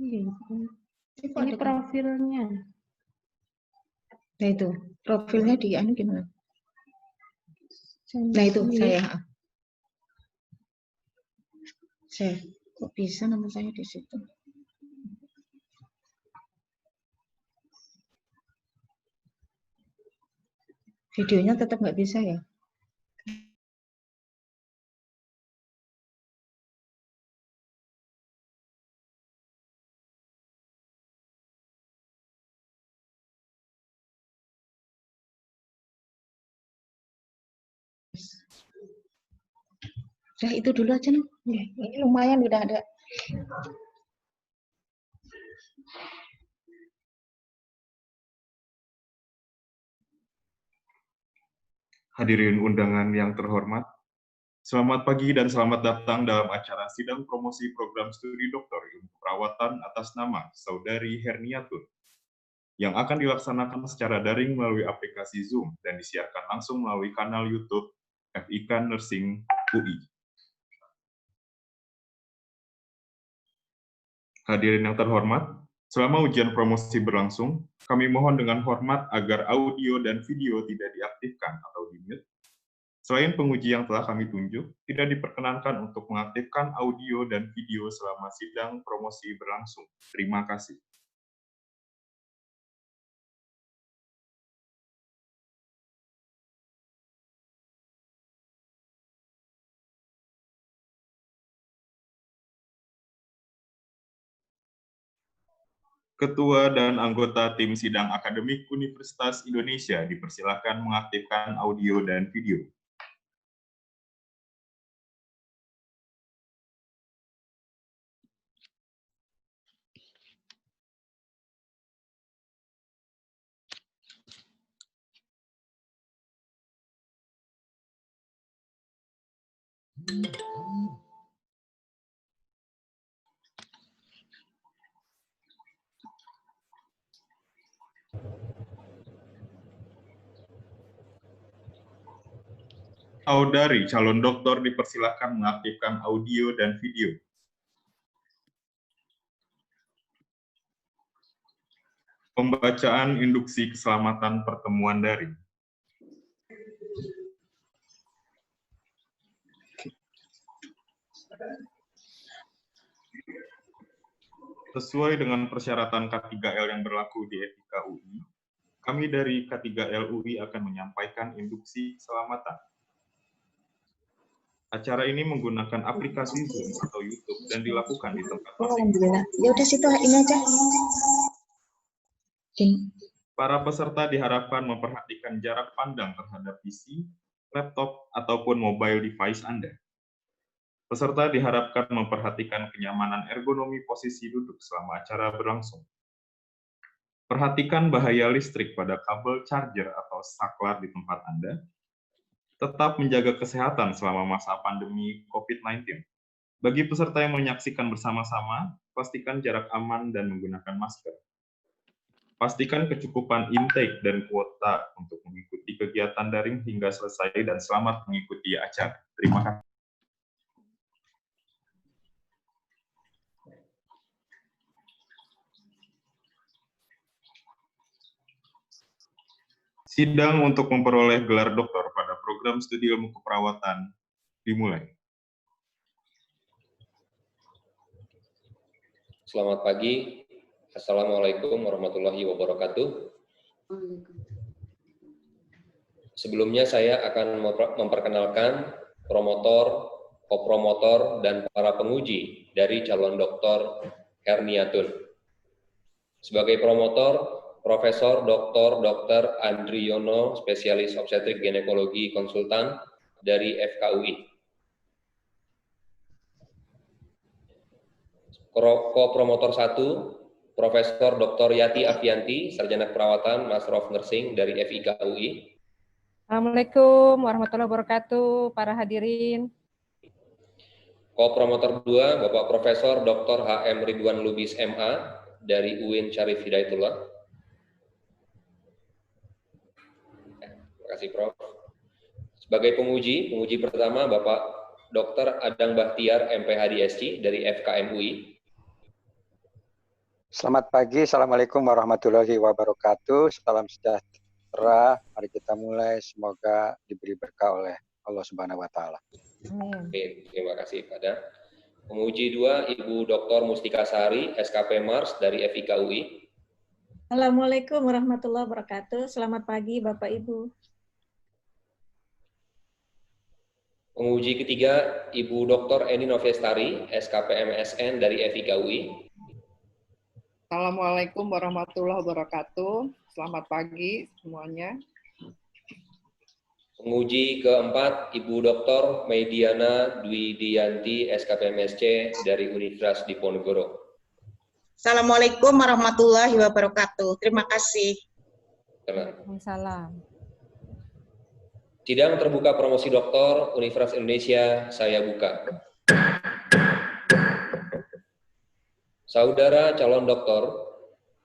Ini profilnya. Nah itu profilnya di anu gimana? Nah itu saya kok bisa nama saya di situ? Videonya tetap nggak bisa ya? Udah itu dulu aja nih. Ini lumayan udah ada. Hadirin undangan yang terhormat, selamat pagi dan selamat datang dalam acara sidang promosi program studi doktor ilmu perawatan atas nama Saudari Herniatun yang akan dilaksanakan secara daring melalui aplikasi Zoom dan disiarkan langsung melalui kanal YouTube FIK Nursing UI. Hadirin yang terhormat, selama ujian promosi berlangsung, kami mohon dengan hormat agar audio dan video tidak diaktifkan atau di-mute. Selain penguji yang telah kami tunjuk, tidak diperkenankan untuk mengaktifkan audio dan video selama sidang promosi berlangsung. Terima kasih. Ketua dan anggota tim sidang akademik Universitas Indonesia dipersilakan mengaktifkan audio dan video. Saudari calon doktor dipersilakan mengaktifkan audio dan video. Pembacaan induksi keselamatan pertemuan daring. Sesuai dengan persyaratan K3L yang berlaku di Etika UI, kami dari K3L UI akan menyampaikan induksi keselamatan. Acara ini menggunakan aplikasi Zoom atau YouTube dan dilakukan di tempat masing-masing. Ya udah situ ini aja. Para peserta diharapkan memperhatikan jarak pandang terhadap PC, laptop, ataupun mobile device Anda. Peserta diharapkan memperhatikan kenyamanan ergonomi posisi duduk selama acara berlangsung. Perhatikan bahaya listrik pada kabel charger atau saklar di tempat Anda. Tetap menjaga kesehatan selama masa pandemi COVID-19. Bagi peserta yang menyaksikan bersama-sama, pastikan jarak aman dan menggunakan masker. Pastikan kecukupan intake dan kuota untuk mengikuti kegiatan daring hingga selesai dan selamat mengikuti acara. Terima kasih. Sidang untuk memperoleh gelar doktor pada program studi ilmu keperawatan dimulai. Selamat pagi. Assalamualaikum warahmatullahi wabarakatuh. Sebelumnya saya akan memperkenalkan promotor, kopromotor, dan para penguji dari calon Dr. Herniatun. Sebagai promotor, Profesor Dr. Andriono, spesialis obstetrik ginekologi konsultan dari FKUI. Kopromotor 1, Profesor Dr. Yati Afianti, sarjana keperawatan Master of Nursing dari FIKUI. Assalamualaikum warahmatullahi wabarakatuh, para hadirin. Kopromotor 2, Bapak Profesor Dr. HM Ridwan Lubis MA dari UIN Syarif Hidayatullah. Terima kasih, Prof. Sebagai penguji pertama Bapak Dr. Adang Bahtiar MPhD dari FKM UI. Selamat pagi, Assalamualaikum warahmatullahi wabarakatuh. Salam sejahtera. Mari kita mulai. Semoga diberi berkah oleh Allah Subhanahu wa Ta'ala. Oke, terima kasih pada penguji 2, Ibu Dr. Mustika Sari, SKP Mars dari FIK UI. Assalamualaikum warahmatullahi wabarakatuh. Selamat pagi Bapak Ibu. Penguji ketiga, Ibu Dr. Eni Novestari, SKP MSN dari FIK UI. Assalamualaikum warahmatullahi wabarakatuh. Selamat pagi semuanya. Penguji keempat, Ibu Dr. Mediana Dwi Diyanti, SKP MSc dari Universitas Diponegoro. Assalamualaikum warahmatullahi wabarakatuh. Terima kasih. Waalaikumsalam. Sidang terbuka promosi doktor Universitas Indonesia, saya buka. Saudara calon doktor,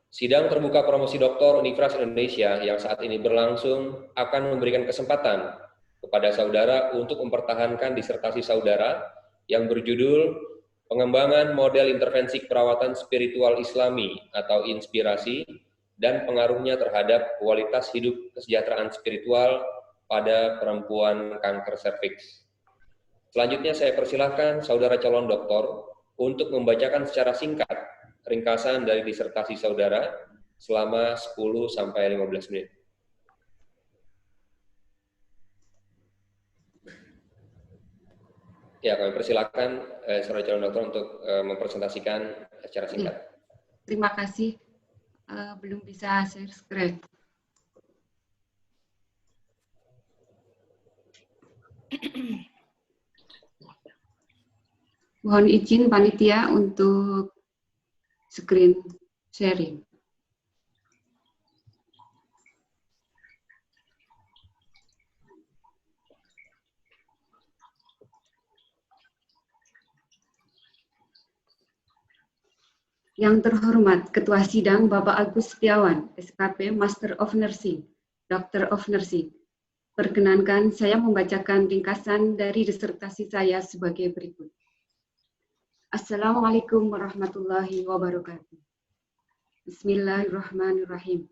sidang terbuka promosi doktor Universitas Indonesia yang saat ini berlangsung akan memberikan kesempatan kepada saudara untuk mempertahankan disertasi saudara yang berjudul Pengembangan Model Intervensi Keperawatan Spiritual Islami atau Inspirasi dan Pengaruhnya Terhadap Kualitas Hidup Kesejahteraan Spiritual pada Perempuan Kanker Serviks. Selanjutnya saya persilahkan saudara calon doktor untuk membacakan secara singkat ringkasan dari disertasi saudara selama 10-15 menit. Ya, kami persilakan saudara calon dokter untuk mempresentasikan secara singkat. Terima kasih. Belum bisa share screen. Mohon izin panitia untuk screen sharing. Yang terhormat Ketua Sidang Bapak Agus Setiawan, SKP Master of Nursing, Doctor of Nursing. Perkenankan saya membacakan ringkasan dari disertasi saya sebagai berikut. Assalamualaikum warahmatullahi wabarakatuh. Bismillahirrahmanirrahim.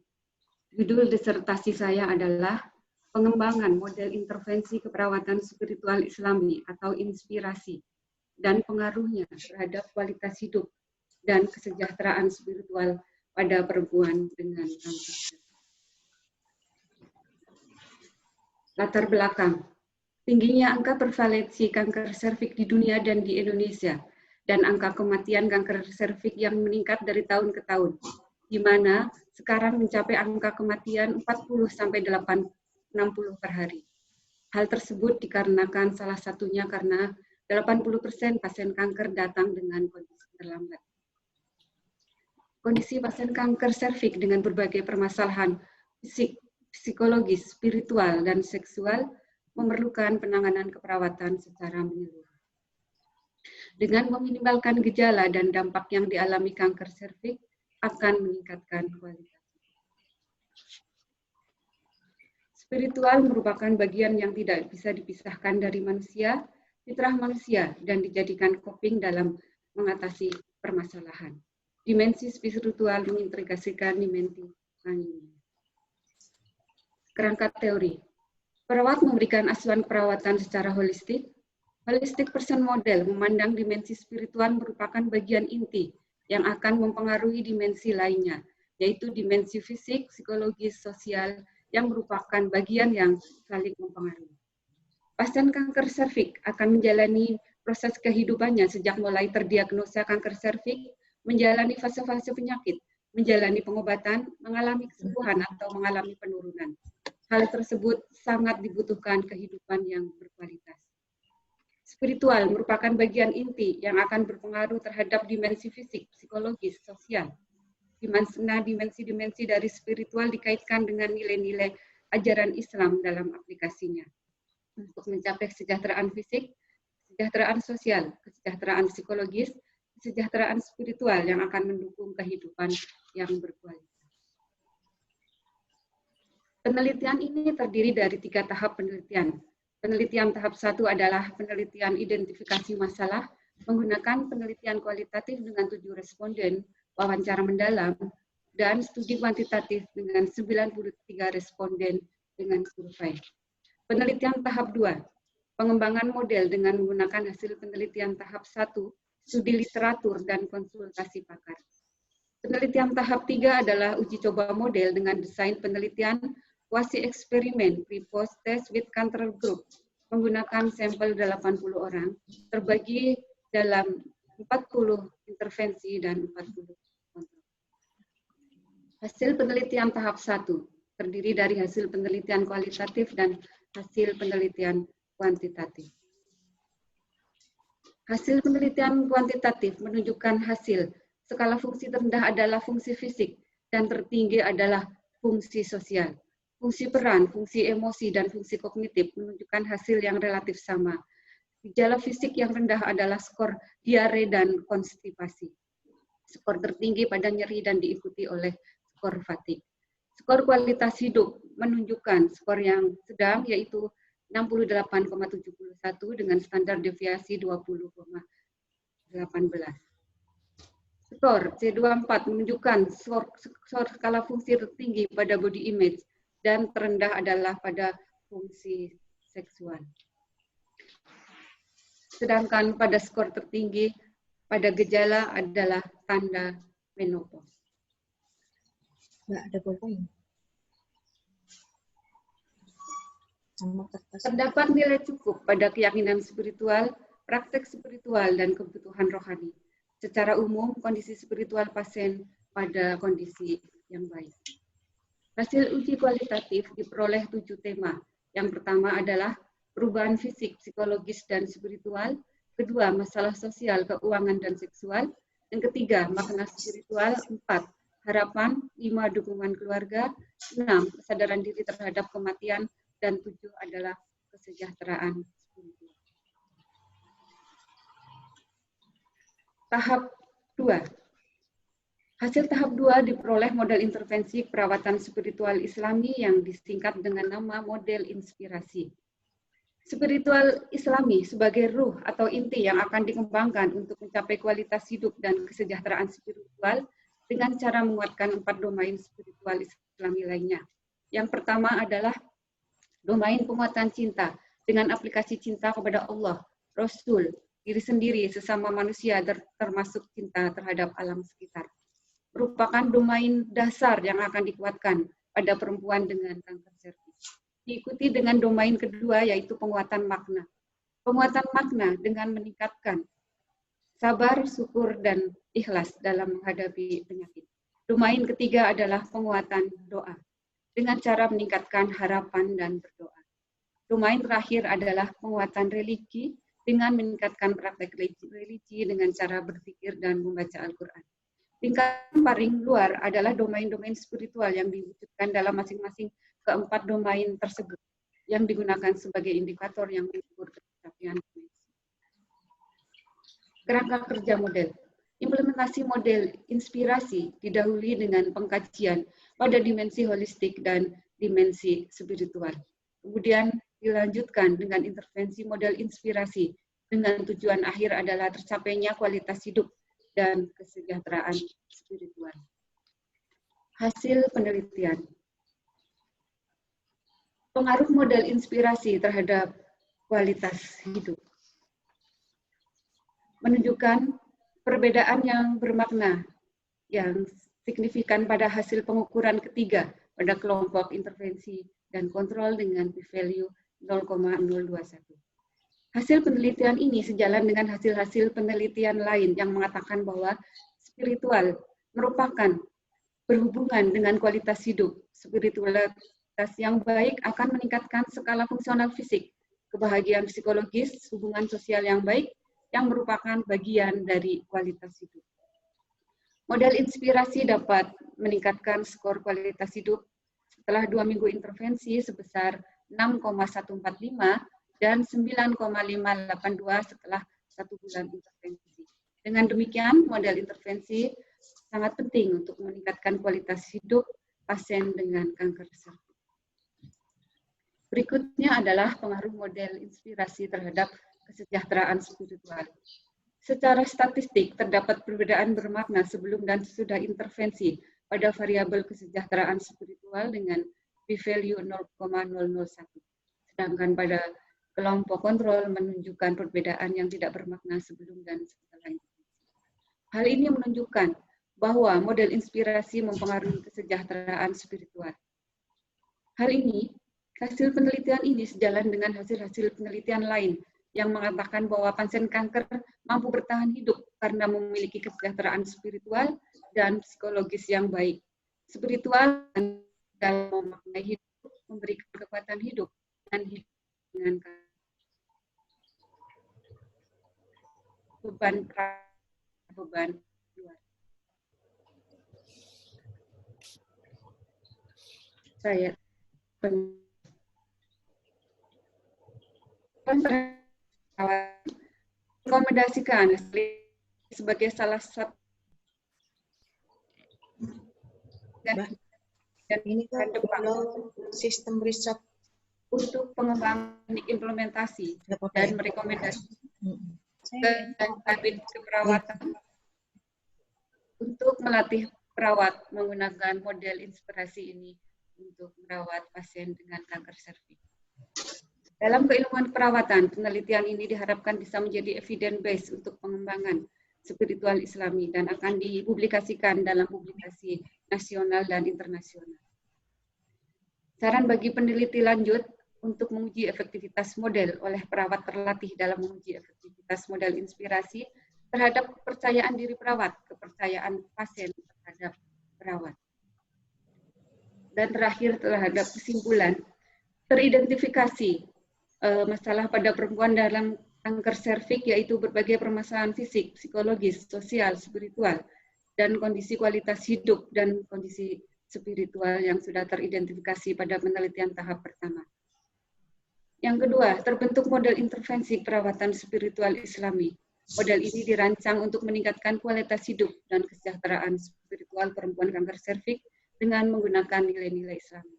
Judul disertasi saya adalah Pengembangan Model Intervensi Keperawatan Spiritual Islami atau Inspirasi dan Pengaruhnya Terhadap Kualitas Hidup dan Kesejahteraan Spiritual pada Perempuan dengan Kanker. Latar belakang. Tingginya angka prevalensi kanker serviks di dunia dan di Indonesia, dan angka kematian kanker serviks yang meningkat dari tahun ke tahun, di mana sekarang mencapai angka kematian 40-60 per hari. Hal tersebut dikarenakan salah satunya karena 80% pasien kanker datang dengan kondisi terlambat. Kondisi pasien kanker serviks dengan berbagai permasalahan fisik, psikologis, spiritual, dan seksual memerlukan penanganan keperawatan secara menyeluruh. Dengan meminimalkan gejala dan dampak yang dialami kanker serviks akan meningkatkan kualitas. Spiritual merupakan bagian yang tidak bisa dipisahkan dari manusia, fitrah manusia, dan dijadikan coping dalam mengatasi permasalahan. Dimensi spiritual mengintegrasikan dimensi lainnya. Kerangka teori. Perawat memberikan asuhan perawatan secara holistik. Holistic person model memandang dimensi spiritual merupakan bagian inti yang akan mempengaruhi dimensi lainnya, yaitu dimensi fisik, psikologis, sosial, yang merupakan bagian yang saling mempengaruhi. Pasien kanker serviks akan menjalani proses kehidupannya sejak mulai terdiagnosa kanker serviks, menjalani fase-fase penyakit, menjalani pengobatan, mengalami kesembuhan atau mengalami penurunan. Hal tersebut sangat dibutuhkan kehidupan yang berkualitas. Spiritual merupakan bagian inti yang akan berpengaruh terhadap dimensi fisik, psikologis, sosial. Di mana dimensi-dimensi dari spiritual dikaitkan dengan nilai-nilai ajaran Islam dalam aplikasinya. Untuk mencapai kesejahteraan fisik, kesejahteraan sosial, kesejahteraan psikologis, kesejahteraan spiritual yang akan mendukung kehidupan yang berkualitas. Penelitian ini terdiri dari 3 tahap penelitian. Penelitian tahap 1 adalah penelitian identifikasi masalah menggunakan penelitian kualitatif dengan 7 responden, wawancara mendalam, dan studi kuantitatif dengan 93 responden dengan survei. Penelitian tahap 2, pengembangan model dengan menggunakan hasil penelitian tahap 1, studi literatur, dan konsultasi pakar. Penelitian tahap 3 adalah uji coba model dengan desain penelitian quasi eksperimen pre-post test with control group menggunakan sampel 80 orang terbagi dalam 40 intervensi dan 40 kontrol. Hasil penelitian tahap 1 terdiri dari hasil penelitian kualitatif dan hasil penelitian kuantitatif. Hasil penelitian kuantitatif menunjukkan hasil skala fungsi terendah adalah fungsi fisik dan tertinggi adalah fungsi sosial. Fungsi peran, fungsi emosi, dan fungsi kognitif menunjukkan hasil yang relatif sama. Gejala fisik yang rendah adalah skor diare dan konstipasi. Skor tertinggi pada nyeri dan diikuti oleh skor fatigue. Skor kualitas hidup menunjukkan skor yang sedang yaitu 68,71 dengan standar deviasi 20,18. Skor C24 menunjukkan skor skala fungsi tertinggi pada body image dan terendah adalah pada fungsi seksual. Sedangkan pada skor tertinggi pada gejala adalah tanda menopause. Nggak ada pokoknya. Terdapat nilai cukup pada keyakinan spiritual, praktek spiritual, dan kebutuhan rohani. Secara umum, kondisi spiritual pasien pada kondisi yang baik. Hasil uji kualitatif diperoleh 7 tema. Yang pertama adalah perubahan fisik, psikologis, dan spiritual. Kedua, masalah sosial, keuangan, dan seksual. Yang ketiga, makna spiritual. 4, harapan. 5, dukungan keluarga. 6, kesadaran diri terhadap kematian. Dan 7 adalah kesejahteraan spiritual. Tahap 2. Hasil tahap 2 diperoleh model intervensi perawatan spiritual Islami yang disingkat dengan nama model inspirasi. Spiritual Islami sebagai ruh atau inti yang akan dikembangkan untuk mencapai kualitas hidup dan kesejahteraan spiritual dengan cara menguatkan 4 domain spiritual Islami lainnya. Yang pertama adalah domain penguatan cinta dengan aplikasi cinta kepada Allah, Rasul, diri sendiri, sesama manusia, termasuk cinta terhadap alam sekitar. Merupakan domain dasar yang akan dikuatkan pada perempuan dengan kanker serviks. Diikuti dengan domain kedua yaitu penguatan makna. Penguatan makna dengan meningkatkan sabar, syukur, dan ikhlas dalam menghadapi penyakit. Domain ketiga adalah penguatan doa dengan cara meningkatkan harapan dan berdoa. Domain terakhir adalah penguatan religi dengan meningkatkan praktek religi dengan cara berpikir dan membaca Al-Quran. Tingkatan paling luar adalah domain-domain spiritual yang diwujudkan dalam masing-masing keempat domain tersebut yang digunakan sebagai indikator yang mengukur pencapaian dimensi. Kerangka kerja model. Implementasi model inspirasi didahului dengan pengkajian pada dimensi holistik dan dimensi spiritual. Kemudian dilanjutkan dengan intervensi model inspirasi dengan tujuan akhir adalah tercapainya kualitas hidup dan kesejahteraan spiritual. Hasil penelitian. Pengaruh model inspirasi terhadap kualitas hidup. Menunjukkan perbedaan yang bermakna, yang signifikan pada hasil pengukuran ketiga pada kelompok intervensi dan kontrol dengan p-value 0,021. Hasil penelitian ini sejalan dengan hasil-hasil penelitian lain yang mengatakan bahwa spiritual merupakan berhubungan dengan kualitas hidup. Spiritualitas yang baik akan meningkatkan skala fungsional fisik, kebahagiaan psikologis, hubungan sosial yang baik, yang merupakan bagian dari kualitas hidup. Model inspirasi dapat meningkatkan skor kualitas hidup setelah 2 minggu intervensi sebesar 6,145 dan 9,582 setelah 1 bulan intervensi. Dengan demikian, model intervensi sangat penting untuk meningkatkan kualitas hidup pasien dengan kanker cervix. Berikutnya adalah pengaruh model inspirasi terhadap kesejahteraan spiritual. Secara statistik, terdapat perbedaan bermakna sebelum dan sesudah intervensi pada variabel kesejahteraan spiritual dengan p-value 0,001. Sedangkan pada kelompok kontrol menunjukkan perbedaan yang tidak bermakna sebelum dan setelah intervensi. Hal ini menunjukkan bahwa model inspirasi mempengaruhi kesejahteraan spiritual. Hal ini, hasil penelitian ini sejalan dengan hasil-hasil penelitian lain yang mengatakan bahwa pasien kanker mampu bertahan hidup karena memiliki kesejahteraan spiritual dan psikologis yang baik. Spiritual dalam memaknai hidup, memberikan kekuatan hidup, dan hidup dengan beban luar. Saya rekomendasikan sebagai salah satu dan ini kan sistem riset untuk pengembangan implementasi dan merekomendasi kabin keperawatan untuk melatih perawat menggunakan model inspirasi ini untuk merawat pasien dengan kanker serviks. Dalam keilmuan perawatan, penelitian ini diharapkan bisa menjadi evidence base untuk pengembangan spiritual Islami dan akan dipublikasikan dalam publikasi nasional dan internasional. Saran bagi peneliti lanjut untuk menguji efektivitas model oleh perawat terlatih dalam menguji efektivitas model inspirasi terhadap kepercayaan diri perawat, kepercayaan pasien terhadap perawat. Dan terakhir terhadap kesimpulan, teridentifikasi masalah pada perempuan dalam kanker serviks yaitu berbagai permasalahan fisik, psikologis, sosial, spiritual, dan kondisi kualitas hidup dan kondisi spiritual yang sudah teridentifikasi pada penelitian tahap pertama. Yang kedua, terbentuk model intervensi perawatan spiritual Islami. Model ini dirancang untuk meningkatkan kualitas hidup dan kesejahteraan spiritual perempuan kanker serviks dengan menggunakan nilai-nilai Islami.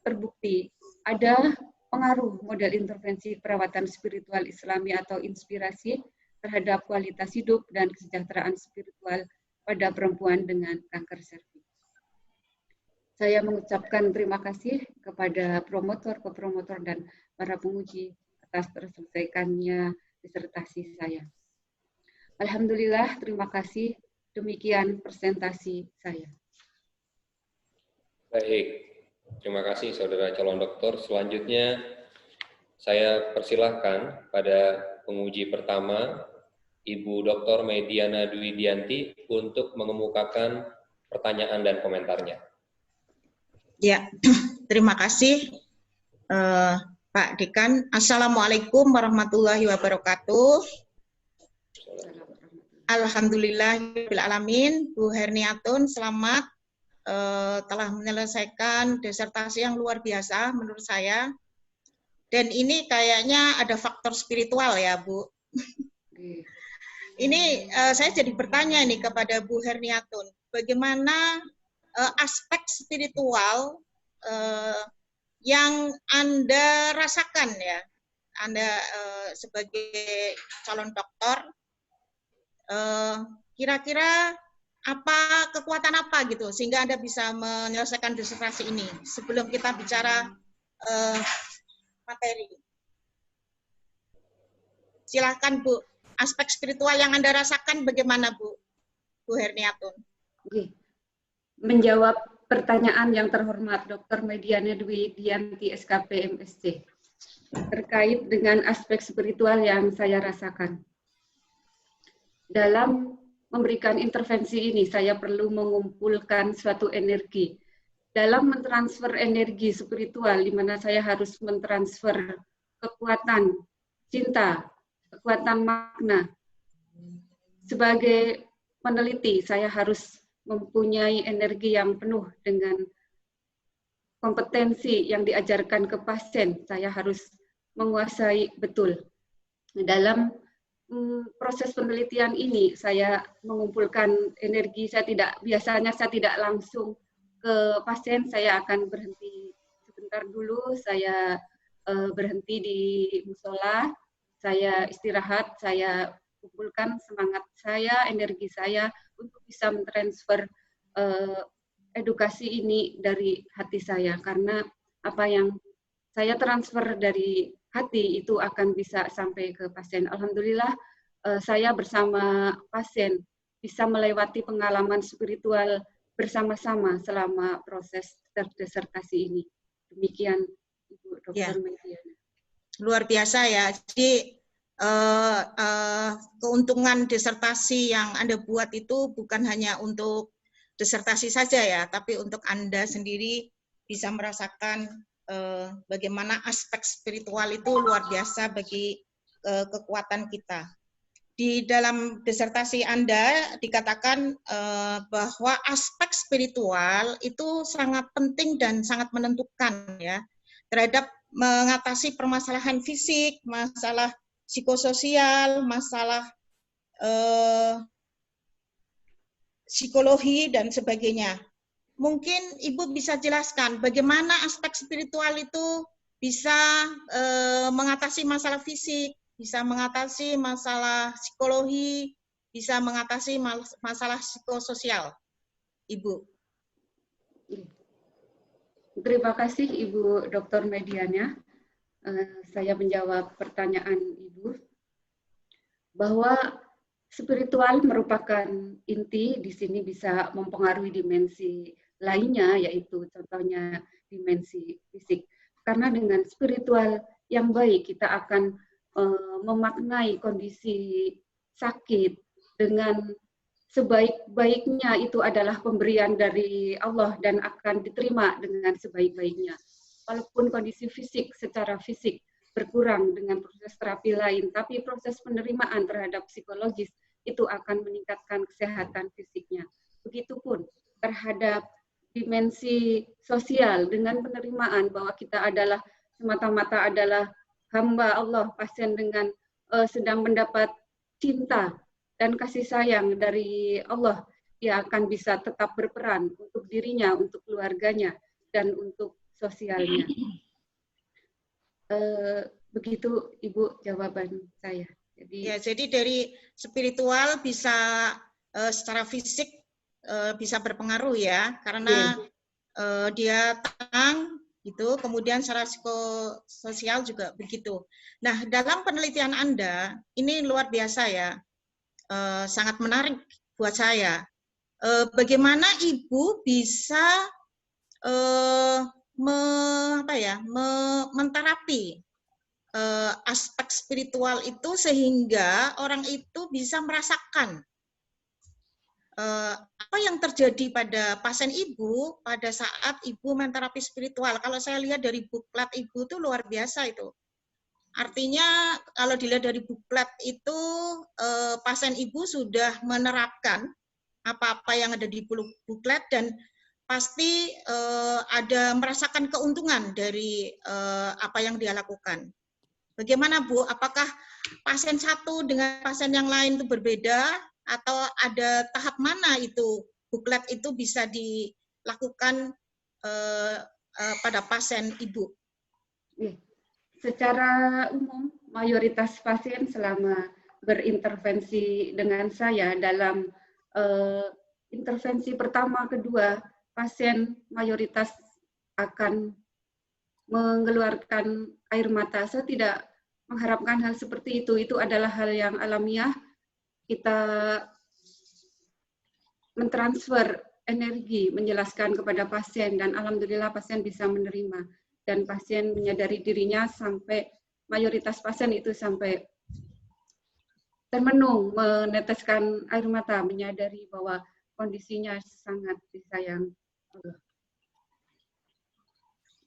Terbukti ada pengaruh model intervensi perawatan spiritual Islami atau inspirasi terhadap kualitas hidup dan kesejahteraan spiritual pada perempuan dengan kanker serviks. Saya mengucapkan terima kasih kepada promotor, kopromotor, dan para penguji atas terselesaikannya disertasi saya. Alhamdulillah, terima kasih. Demikian presentasi saya. Baik. Terima kasih saudara calon dokter. Selanjutnya saya persilahkan pada penguji pertama, Ibu Dr. Mediana Dwi Dianti untuk mengemukakan pertanyaan dan komentarnya. Ya, terima kasih Pak Dekan. Assalamualaikum warahmatullahi wabarakatuh. Alhamdulillahirrahmanirrahim. Bu Herniatun, selamat. Telah menyelesaikan disertasi yang luar biasa menurut saya. Dan ini kayaknya ada faktor spiritual ya, Bu. Ini saya jadi bertanya nih kepada Bu Herniatun, bagaimana aspek spiritual yang Anda rasakan ya, Anda sebagai calon dokter, kira-kira kekuatan apa gitu sehingga Anda bisa menyelesaikan disertasi ini. Sebelum kita bicara materi. Silahkan Bu, aspek spiritual yang Anda rasakan bagaimana Bu Herniatun? Menjawab pertanyaan yang terhormat Dr. Mediana Dwi Dianti SKP MSc terkait dengan aspek spiritual yang saya rasakan. Dalam memberikan intervensi ini, saya perlu mengumpulkan suatu energi. Dalam mentransfer energi spiritual, di mana saya harus mentransfer kekuatan cinta, kekuatan makna. Sebagai peneliti, saya harus mempunyai energi yang penuh dengan kompetensi yang diajarkan ke pasien. Saya harus menguasai betul. Dalam proses penelitian ini saya mengumpulkan energi. Biasanya saya tidak langsung ke pasien, saya akan berhenti sebentar dulu, saya berhenti di musola, saya istirahat, saya kumpulkan semangat saya, energi saya untuk bisa mentransfer edukasi ini dari hati saya, karena apa yang saya transfer dari hati itu akan bisa sampai ke pasien. Alhamdulillah saya bersama pasien bisa melewati pengalaman spiritual bersama-sama selama proses disertasi ini. Demikian Ibu Dr. Mediana. Luar biasa ya. Jadi keuntungan disertasi yang Anda buat itu bukan hanya untuk disertasi saja ya, tapi untuk Anda sendiri bisa merasakan bagaimana aspek spiritual itu luar biasa bagi kekuatan kita. Di dalam disertasi Anda dikatakan bahwa aspek spiritual itu sangat penting dan sangat menentukan ya terhadap mengatasi permasalahan fisik, masalah psikososial, masalah psikologi dan sebagainya. Mungkin Ibu bisa jelaskan bagaimana aspek spiritual itu bisa mengatasi masalah fisik, bisa mengatasi masalah psikologi, bisa mengatasi masalah psikososial, Ibu. Terima kasih Ibu Dr. Mediana. Saya menjawab pertanyaan Ibu bahwa spiritual merupakan inti, di sini bisa mempengaruhi dimensi lainnya, yaitu contohnya dimensi fisik. Karena dengan spiritual yang baik, kita akan memaknai kondisi sakit dengan sebaik-baiknya. Itu adalah pemberian dari Allah dan akan diterima dengan sebaik-baiknya. Walaupun kondisi fisik secara fisik berkurang dengan proses terapi lain, tapi proses penerimaan terhadap psikologis itu akan meningkatkan kesehatan fisiknya. Begitupun terhadap dimensi sosial dengan penerimaan bahwa kita adalah semata-mata adalah hamba Allah, pasien dengan sedang mendapat cinta dan kasih sayang dari Allah, dia akan bisa tetap berperan untuk dirinya, untuk keluarganya, dan untuk sosialnya. Begitu Ibu jawaban saya. Jadi dari spiritual bisa secara fisik bisa berpengaruh ya, karena dia tenang gitu, kemudian secara psikososial juga begitu. Nah, dalam penelitian Anda ini luar biasa ya, sangat menarik buat saya. Bagaimana Ibu bisa menterapi aspek spiritual itu sehingga orang itu bisa merasakan apa yang terjadi pada pasien Ibu pada saat Ibu menterapi spiritual. Kalau saya lihat dari buklet Ibu itu luar biasa itu. Artinya kalau dilihat dari buklet itu pasien Ibu sudah menerapkan apa-apa yang ada di buklet dan pasti ada merasakan keuntungan dari apa yang dia lakukan. Bagaimana Bu? Apakah pasien satu dengan pasien yang lain itu berbeda atau ada tahap mana itu buklet itu bisa dilakukan pada pasien Ibu? Secara umum, mayoritas pasien selama berintervensi dengan saya dalam intervensi pertama, kedua, pasien mayoritas akan mengeluarkan air mata. Saya tidak mengharapkan hal seperti itu. Itu adalah hal yang alamiah. Kita mentransfer energi, menjelaskan kepada pasien, dan alhamdulillah pasien bisa menerima. Dan pasien menyadari dirinya sampai, mayoritas pasien itu sampai termenung, meneteskan air mata, menyadari bahwa kondisinya sangat disayang Allah.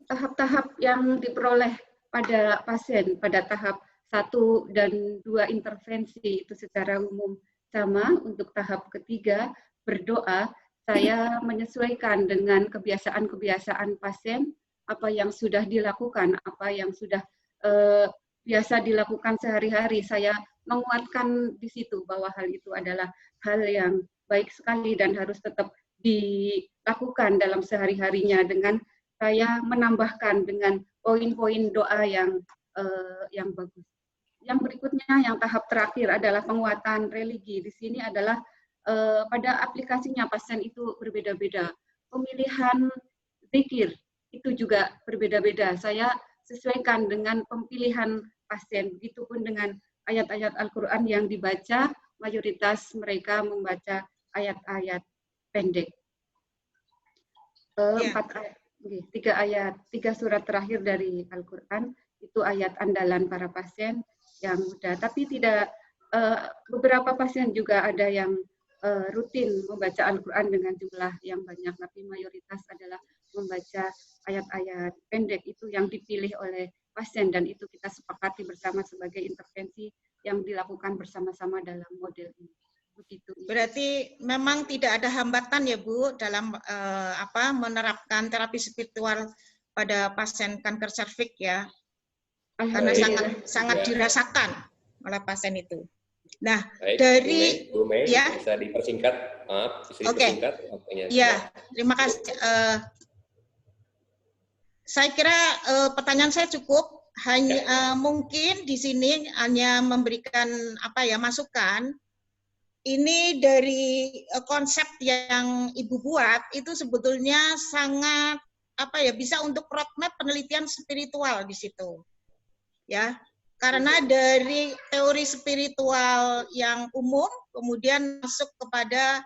Tahap-tahap yang diperoleh pada pasien pada tahap 1 dan 2 intervensi itu secara umum sama. Untuk tahap ketiga, berdoa, saya menyesuaikan dengan kebiasaan-kebiasaan pasien, apa yang sudah dilakukan, apa yang sudah biasa dilakukan sehari-hari. Saya menguatkan di situ bahwa hal itu adalah hal yang baik sekali dan harus tetap dilakukan dalam sehari-harinya, dengan saya menambahkan dengan poin-poin doa yang bagus. Yang berikutnya, yang tahap terakhir adalah penguatan religi. Di sini adalah pada aplikasinya pasien itu berbeda-beda. Pemilihan zikir itu juga berbeda-beda. Saya sesuaikan dengan pemilihan pasien. Begitupun dengan ayat-ayat Al-Quran yang dibaca, mayoritas mereka membaca ayat-ayat pendek. 3 surat terakhir dari Al-Quran itu ayat andalan para pasien yang mudah. Tapi tidak, beberapa pasien juga ada yang rutin membaca Al-Quran dengan jumlah yang banyak, tapi mayoritas adalah membaca ayat-ayat pendek. Itu yang dipilih oleh pasien, dan itu kita sepakati bersama sebagai intervensi yang dilakukan bersama-sama dalam model ini. Begitu. Berarti memang tidak ada hambatan ya Bu dalam menerapkan terapi spiritual pada pasien kanker serviks ya, karena sangat dirasakan oleh pasien itu. Nah, baik, dari Bu Mei, ya, bisa dipersingkat, maaf, bisa dipersingkat. Ya, terima kasih. Saya kira pertanyaan saya cukup. Hanya mungkin di sini hanya memberikan masukan. Ini dari konsep yang Ibu buat itu sebetulnya sangat bisa untuk roadmap penelitian spiritual di situ. Ya. Karena dari teori spiritual yang umum kemudian masuk kepada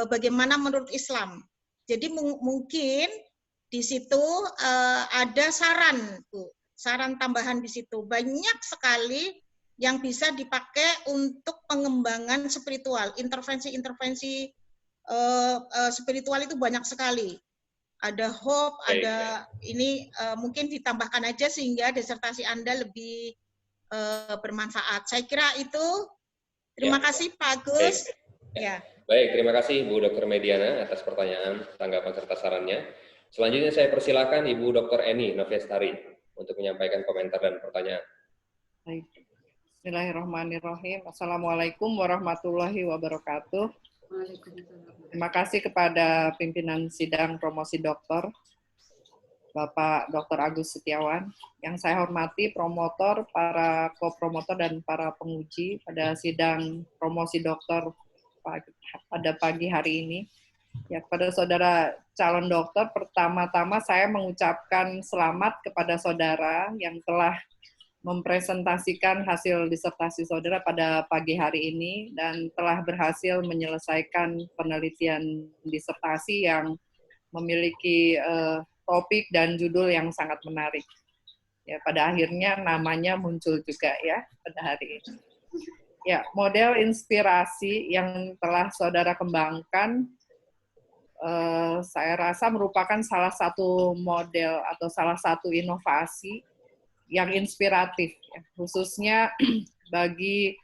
bagaimana menurut Islam. Jadi mungkin di situ ada saran tambahan di situ. Banyak sekali yang bisa dipakai untuk pengembangan spiritual. Intervensi-intervensi spiritual itu banyak sekali. Ada hope, ada ini mungkin ditambahkan aja sehingga disertasi Anda lebih bermanfaat. Saya kira itu. Terima kasih Pak Agus. Ya. Baik, terima kasih Bu Dr. Mediana atas pertanyaan, tanggapan serta sarannya. Selanjutnya saya persilakan Ibu Dr. Eni Noviastari untuk menyampaikan komentar dan pertanyaan. Baik. Bismillahirrahmanirrahim. Assalamualaikum warahmatullahi wabarakatuh. Terima kasih kepada pimpinan sidang promosi dokter, Bapak Dr. Agus Setiawan, yang saya hormati promotor, para kopromotor, dan para penguji pada sidang promosi dokter pada pagi hari ini. Ya, kepada saudara calon dokter, pertama-tama saya mengucapkan selamat kepada saudara yang telah mempresentasikan hasil disertasi saudara pada pagi hari ini dan telah berhasil menyelesaikan penelitian disertasi yang memiliki topik dan judul yang sangat menarik. Ya, pada akhirnya namanya muncul juga ya pada hari ini. Ya, model inspirasi yang telah saudara kembangkan, saya rasa merupakan salah satu model atau salah satu inovasi yang inspiratif, ya, khususnya bagi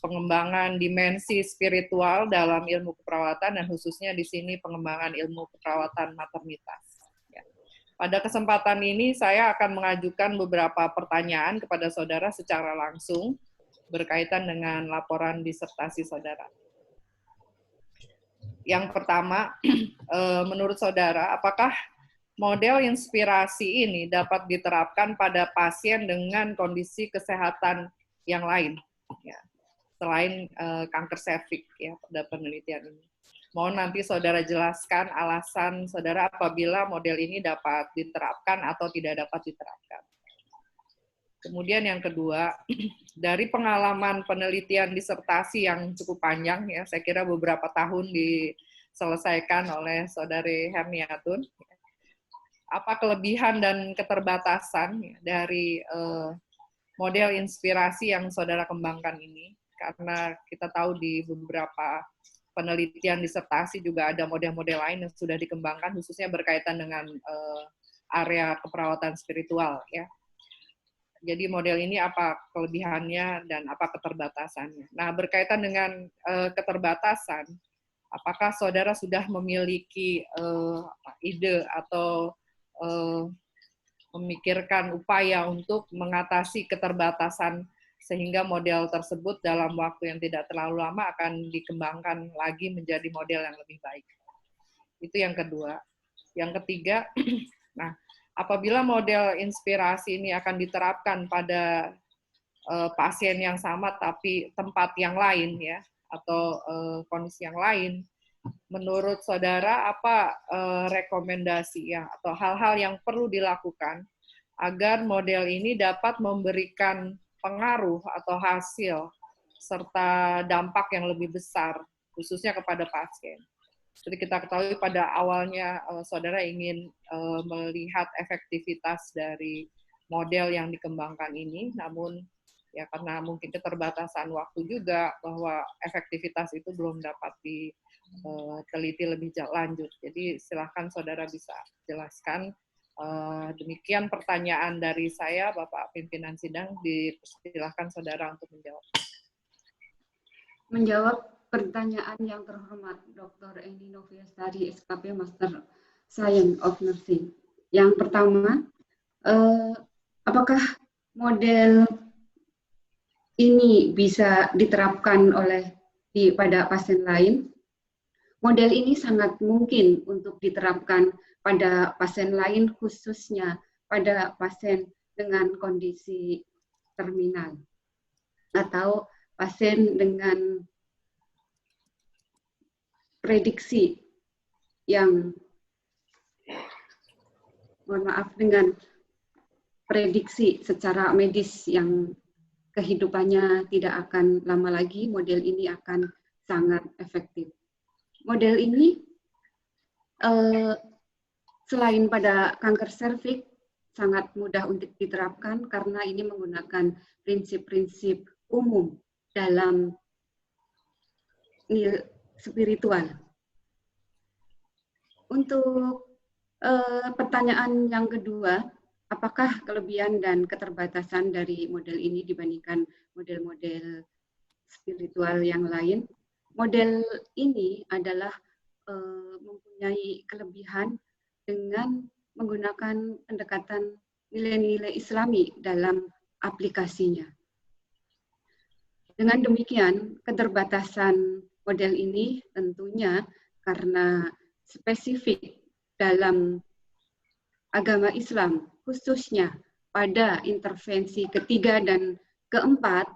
pengembangan dimensi spiritual dalam ilmu keperawatan dan khususnya di sini pengembangan ilmu keperawatan maternitas. Pada kesempatan ini saya akan mengajukan beberapa pertanyaan kepada saudara secara langsung berkaitan dengan laporan disertasi saudara. Yang pertama, menurut saudara, apakah model inspirasi ini dapat diterapkan pada pasien dengan kondisi kesehatan yang lain? Ya. selain kanker serviks ya pada penelitian ini. Mohon nanti saudara jelaskan alasan saudara apabila model ini dapat diterapkan atau tidak dapat diterapkan. Kemudian yang kedua, dari pengalaman penelitian disertasi yang cukup panjang, ya, saya kira beberapa tahun diselesaikan oleh saudari Herniatun, apa kelebihan dan keterbatasan dari model inspirasi yang saudara kembangkan ini? Karena kita tahu di beberapa penelitian disertasi juga ada model-model lain yang sudah dikembangkan, khususnya berkaitan dengan area keperawatan spiritual, ya. Jadi model ini apa kelebihannya dan apa keterbatasannya. Nah, berkaitan dengan keterbatasan, apakah saudara sudah memiliki ide atau memikirkan upaya untuk mengatasi keterbatasan sehingga model tersebut dalam waktu yang tidak terlalu lama akan dikembangkan lagi menjadi model yang lebih baik. Itu yang kedua. Yang ketiga, nah, apabila model inspirasi ini akan diterapkan pada pasien yang sama tapi tempat yang lain, ya, atau kondisi yang lain, menurut saudara apa rekomendasi ya atau hal-hal yang perlu dilakukan agar model ini dapat memberikan pengaruh atau hasil serta dampak yang lebih besar khususnya kepada pasien. Jadi kita ketahui pada awalnya saudara ingin melihat efektivitas dari model yang dikembangkan ini, namun ya karena mungkin keterbatasan waktu juga bahwa efektivitas itu belum dapat diteliti lebih lanjut. Jadi silakan saudara bisa jelaskan. Demikian pertanyaan dari saya, Bapak Pimpinan Sidang, dipersilahkan saudara untuk menjawab. Menjawab pertanyaan yang terhormat Dr. Eni Noviastari, SKP Master Science of Nursing. Yang pertama, apakah model ini bisa diterapkan pada pasien lain? Model ini sangat mungkin untuk diterapkan pada pasien lain, khususnya pada pasien dengan kondisi terminal atau pasien dengan prediksi yang, dengan prediksi secara medis yang kehidupannya tidak akan lama lagi, model ini akan sangat efektif. Model ini selain pada kanker serviks sangat mudah untuk diterapkan karena ini menggunakan prinsip-prinsip umum dalam spiritual. Untuk pertanyaan yang kedua, apakah kelebihan dan keterbatasan dari model ini dibandingkan model-model spiritual yang lain? Model ini adalah mempunyai kelebihan dengan menggunakan pendekatan nilai-nilai Islami dalam aplikasinya. Dengan demikian, keterbatasan model ini tentunya karena spesifik dalam agama Islam, khususnya pada intervensi ketiga dan keempat,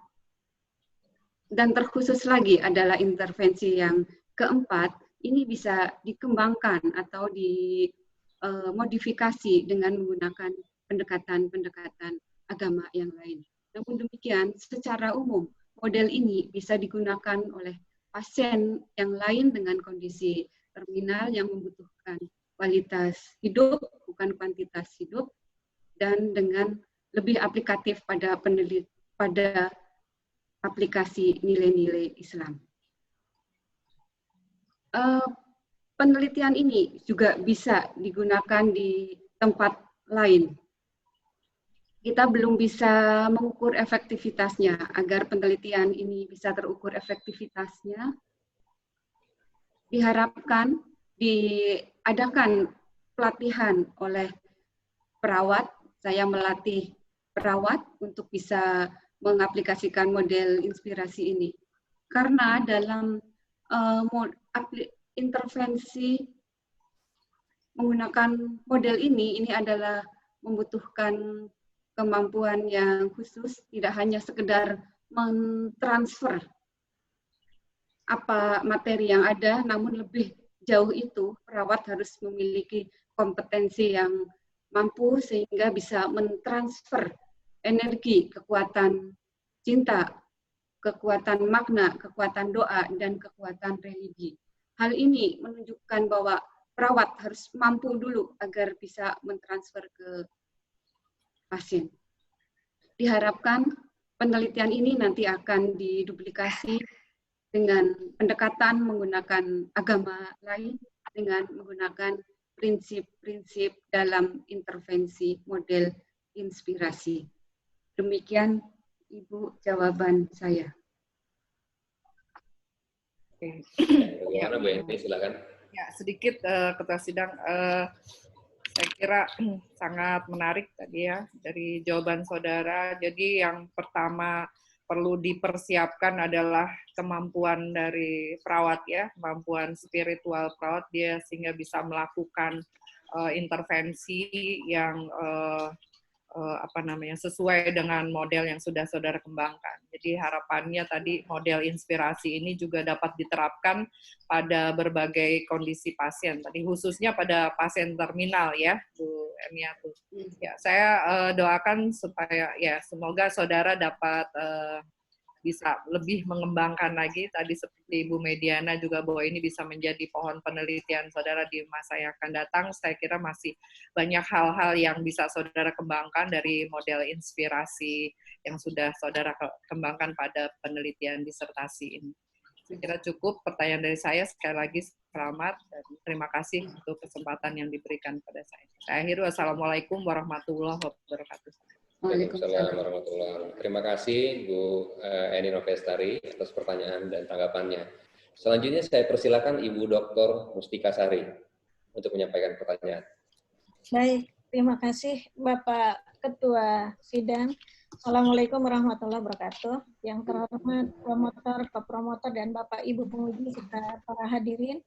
dan terkhusus lagi adalah intervensi yang keempat, ini bisa dikembangkan atau dimodifikasi dengan menggunakan pendekatan-pendekatan agama yang lain. Namun demikian, secara umum, model ini bisa digunakan oleh pasien yang lain dengan kondisi terminal yang membutuhkan kualitas hidup, bukan kuantitas hidup, dan dengan lebih aplikatif pada aplikasi nilai-nilai Islam. Penelitian ini juga bisa digunakan di tempat lain. Kita belum bisa mengukur efektivitasnya. Agar penelitian ini bisa terukur efektivitasnya, diharapkan diadakan pelatihan oleh perawat. Saya melatih perawat untuk bisa mengaplikasikan model inspirasi ini. Karena dalam intervensi menggunakan model ini adalah membutuhkan kemampuan yang khusus, tidak hanya sekedar mentransfer apa materi yang ada, namun lebih jauh itu perawat harus memiliki kompetensi yang mampu sehingga bisa mentransfer energi, kekuatan cinta, kekuatan makna, kekuatan doa, dan kekuatan religi. Hal ini menunjukkan bahwa perawat harus mampu dulu agar bisa mentransfer ke pasien. Diharapkan penelitian ini nanti akan diduplikasi dengan pendekatan menggunakan agama lain, dengan menggunakan prinsip-prinsip dalam intervensi model inspirasi. Demikian, Ibu, jawaban saya. Oke. Bagaimana Bu Eni, silakan. Ya, sedikit Ketua Sidang, saya kira sangat menarik tadi ya dari jawaban saudara. Jadi yang pertama perlu dipersiapkan adalah kemampuan dari perawat ya, kemampuan spiritual perawat dia sehingga bisa melakukan intervensi yang sesuai dengan model yang sudah saudara kembangkan. Jadi harapannya tadi model inspirasi ini juga dapat diterapkan pada berbagai kondisi pasien. Tadi khususnya pada pasien terminal ya, Bu Emiatu. Ya, saya doakan supaya ya semoga saudara dapat bisa lebih mengembangkan lagi. Tadi seperti Ibu Mediana juga bahwa ini bisa menjadi pohon penelitian saudara di masa yang akan datang. Saya kira masih banyak hal-hal yang bisa saudara kembangkan dari model inspirasi yang sudah saudara kembangkan pada penelitian disertasi ini. Saya kira cukup pertanyaan dari saya. Sekali lagi selamat dan terima kasih untuk kesempatan yang diberikan pada saya. Saya akhiri. Wassalamualaikum warahmatullahi wabarakatuh. Waalaikumsalam warahmatullahi wabarakatuh. Terima kasih Bu Eni Novestari atas pertanyaan dan tanggapannya. Selanjutnya saya persilakan Ibu Dr. Mustika Sari untuk menyampaikan pertanyaan. Baik, terima kasih Bapak Ketua Sidang. Assalamualaikum warahmatullahi wabarakatuh. Yang terhormat promotor, kepromotor, dan Bapak Ibu penguji serta para hadirin.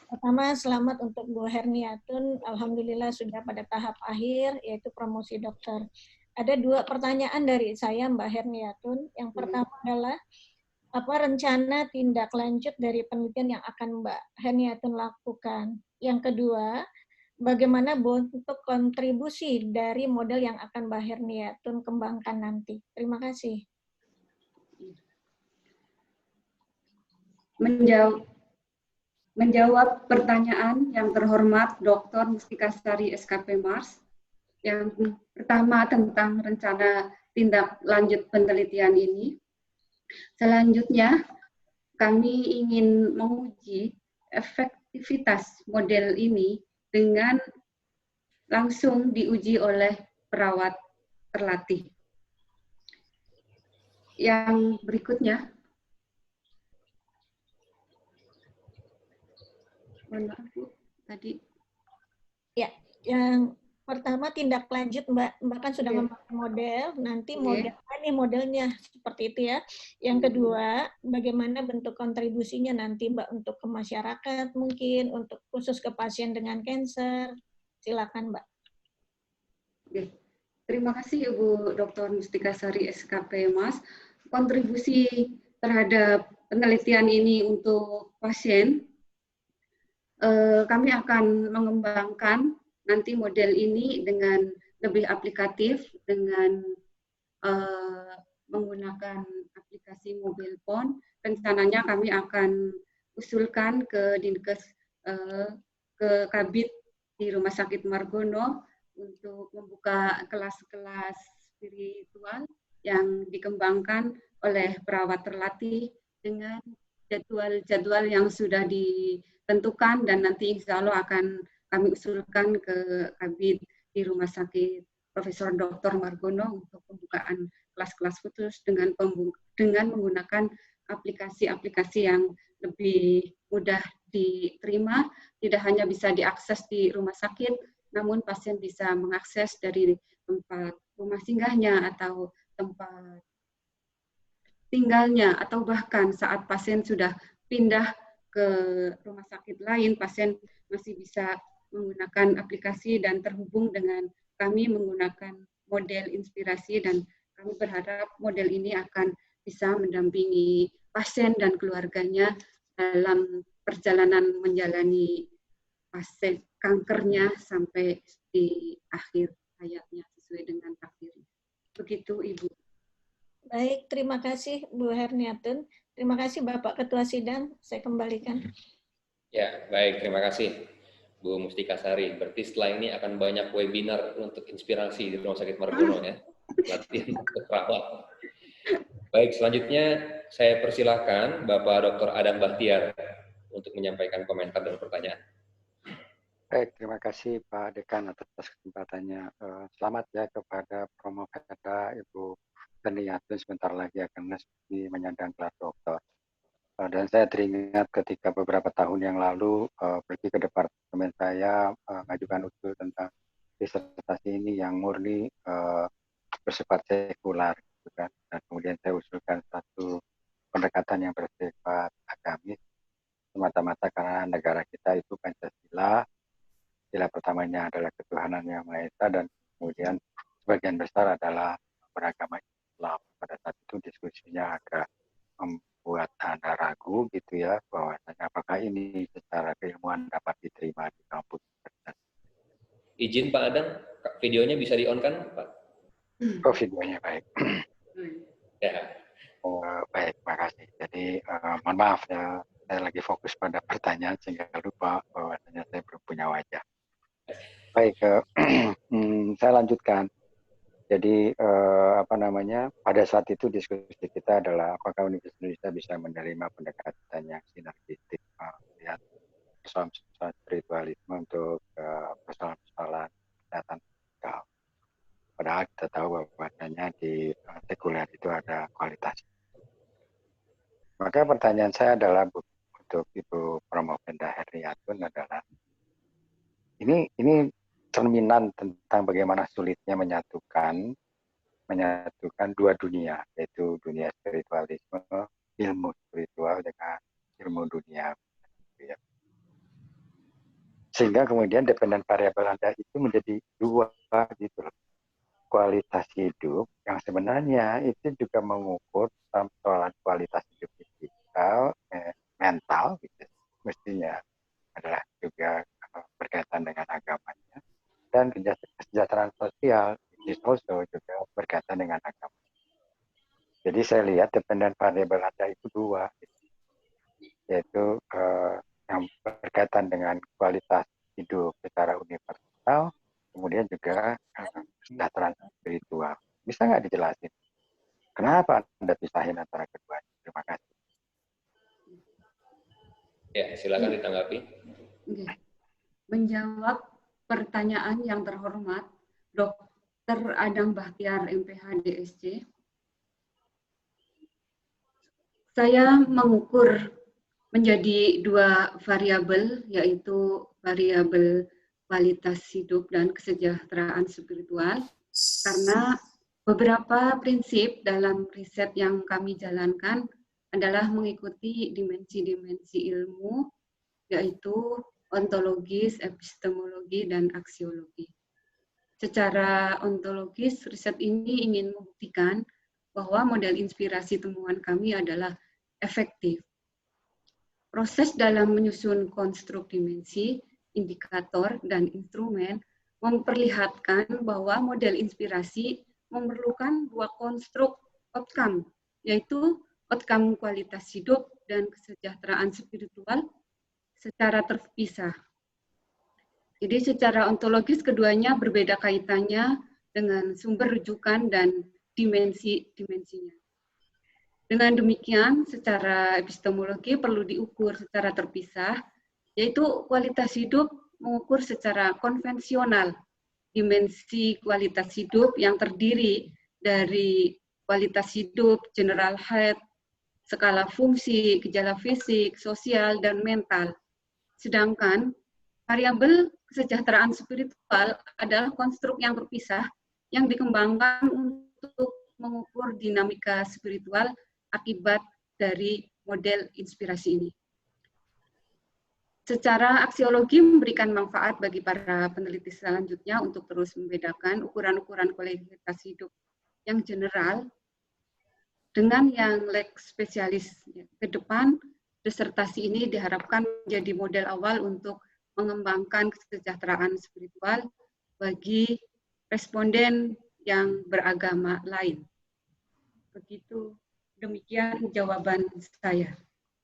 Pertama, selamat untuk Bu Herniatun. Alhamdulillah sudah pada tahap akhir, yaitu promosi dokter. Ada 2 pertanyaan dari saya, Mbak Herniatun. Yang pertama adalah, apa rencana tindak lanjut dari penelitian yang akan Mbak Herniatun lakukan? Yang kedua, bagaimana bentuk kontribusi dari model yang akan Mbak Herniatun kembangkan nanti? Terima kasih. Menjawab pertanyaan yang terhormat Dr. Mustika Sari SKP Mars. Yang pertama tentang rencana tindak lanjut penelitian ini. Selanjutnya, kami ingin menguji efektivitas model ini dengan langsung diuji oleh perawat terlatih. Yang berikutnya, mohon maaf Bu, tadi. Ya, yang pertama tindak lanjut Mbak kan sudah memakai model, nanti model ini modelnya seperti itu ya. Yang kedua, bagaimana bentuk kontribusinya nanti Mbak untuk ke masyarakat mungkin, untuk khusus ke pasien dengan kanker. Silakan Mbak. Oke. Terima kasih Ibu Dr. Mustika Sari SKP Mas. Kontribusi terhadap penelitian ini untuk pasien, kami akan mengembangkan nanti model ini dengan lebih aplikatif, dengan menggunakan aplikasi mobile phone. Rencananya kami akan usulkan ke Dinkes, ke Kabid di Rumah Sakit Margono untuk membuka kelas-kelas spiritual yang dikembangkan oleh perawat terlatih dengan jadwal-jadwal yang sudah ditentukan, dan nanti insya Allah akan kami usulkan ke Kabid di Rumah Sakit Profesor Dr. Margono untuk pembukaan kelas-kelas khusus dengan menggunakan aplikasi-aplikasi yang lebih mudah diterima, tidak hanya bisa diakses di rumah sakit, namun pasien bisa mengakses dari tempat rumah singgahnya atau tempat tinggalnya, atau bahkan saat pasien sudah pindah ke rumah sakit lain, pasien masih bisa menggunakan aplikasi dan terhubung dengan kami menggunakan model inspirasi, dan kami berharap model ini akan bisa mendampingi pasien dan keluarganya dalam perjalanan menjalani fase kankernya sampai di akhir hayatnya sesuai dengan takdirnya. Begitu Ibu. Baik, terima kasih Bu Herniatun. Terima kasih Bapak Ketua Sidang. Saya kembalikan. Ya, baik. Terima kasih Bu Mustika Sari. Berarti setelah ini akan banyak webinar untuk inspirasi di Rumah Sakit Margono ya. Latihan untuk perawat. Baik, selanjutnya saya persilahkan Bapak Dr. Adam Bahtiar untuk menyampaikan komentar dan pertanyaan. Baik, terima kasih Pak Dekan atas kesempatannya. Selamat ya kepada Promo Veda Ibu Herniatun, sebentar lagi akan resmi menyandang gelar doktor. Dan saya teringat ketika beberapa tahun yang lalu pergi ke departemen saya mengajukan usul tentang disertasi ini yang murni bersifat sekular, gitu kan. Dan kemudian saya usulkan satu pendekatan yang bersifat agamis, semata-mata karena negara kita itu Pancasila. Sila pertamanya adalah ketuhanan yang Maha Esa, dan kemudian sebagian besar adalah beragama Islam. Pada saat itu diskusinya agak membuat Anda ragu gitu ya, bahwasanya apakah ini secara keilmuan dapat diterima di kampus. Izin Pak Adang, videonya bisa di-on kan Pak? Oh, videonya baik. Ya. Baik, makasih. Jadi mohon maaf ya, saya lagi fokus pada pertanyaan sehingga lupa bahwasanya saya belum punya wajah. Baik, saya lanjutkan. Jadi pada saat itu diskusi kita adalah apakah Universitas Indonesia bisa menerima pendekatan yang sinergistik melihat persoalan spiritualisme untuk persoalan kesehatan mental. Padahal kita tahu bahwasanya di sekuler itu ada kualitas. Maka pertanyaan saya adalah untuk Ibu Promo Veda Herniatun adalah ini cerminan tentang bagaimana sulitnya menyatukan dua dunia, yaitu dunia spiritualisme, ilmu spiritual dengan ilmu dunia. Sehingga kemudian dependen variabel Anda itu menjadi dua gitu loh. Kualitas hidup yang sebenarnya itu juga mengukur persoalan kualitas hidup fisikal, mental gitu. Mestinya adalah juga berkaitan dengan agamanya, dan kesejahteraan sosial itu juga berkaitan dengan agama. Jadi saya lihat dependen variabel Anda itu dua, yaitu yang berkaitan dengan kualitas hidup secara universal, kemudian juga kesejahteraan spiritual. Bisa nggak dijelasin? Kenapa Anda pisahin antara keduanya? Terima kasih. Ya, silakan ditanggapi. Menjawab pertanyaan yang terhormat, Dr. Adam Bahtiar, MPH DSC. Saya mengukur menjadi dua variabel, yaitu variabel kualitas hidup dan kesejahteraan spiritual, karena beberapa prinsip dalam riset yang kami jalankan adalah mengikuti dimensi-dimensi ilmu, yaitu ontologis, epistemologi, dan aksiologi. Secara ontologis, riset ini ingin membuktikan bahwa model inspirasi temuan kami adalah efektif. Proses dalam menyusun konstruk dimensi, indikator, dan instrumen memperlihatkan bahwa model inspirasi memerlukan dua konstruk outcome, yaitu outcome kualitas hidup dan kesejahteraan spiritual secara terpisah. Jadi secara ontologis keduanya berbeda kaitannya dengan sumber rujukan dan dimensi-dimensinya. Dengan demikian, secara epistemologi perlu diukur secara terpisah, yaitu kualitas hidup mengukur secara konvensional dimensi kualitas hidup yang terdiri dari kualitas hidup, general health, skala fungsi, gejala fisik, sosial, dan mental. Sedangkan variabel kesejahteraan spiritual adalah konstruk yang terpisah yang dikembangkan untuk mengukur dinamika spiritual akibat dari model inspirasi ini. Secara aksiologi memberikan manfaat bagi para peneliti selanjutnya untuk terus membedakan ukuran-ukuran kualitas hidup yang general dengan yang leg spesialis. Ke depan, Disertasi ini diharapkan menjadi model awal untuk mengembangkan kesejahteraan spiritual bagi responden yang beragama lain. Begitu, demikian jawaban saya.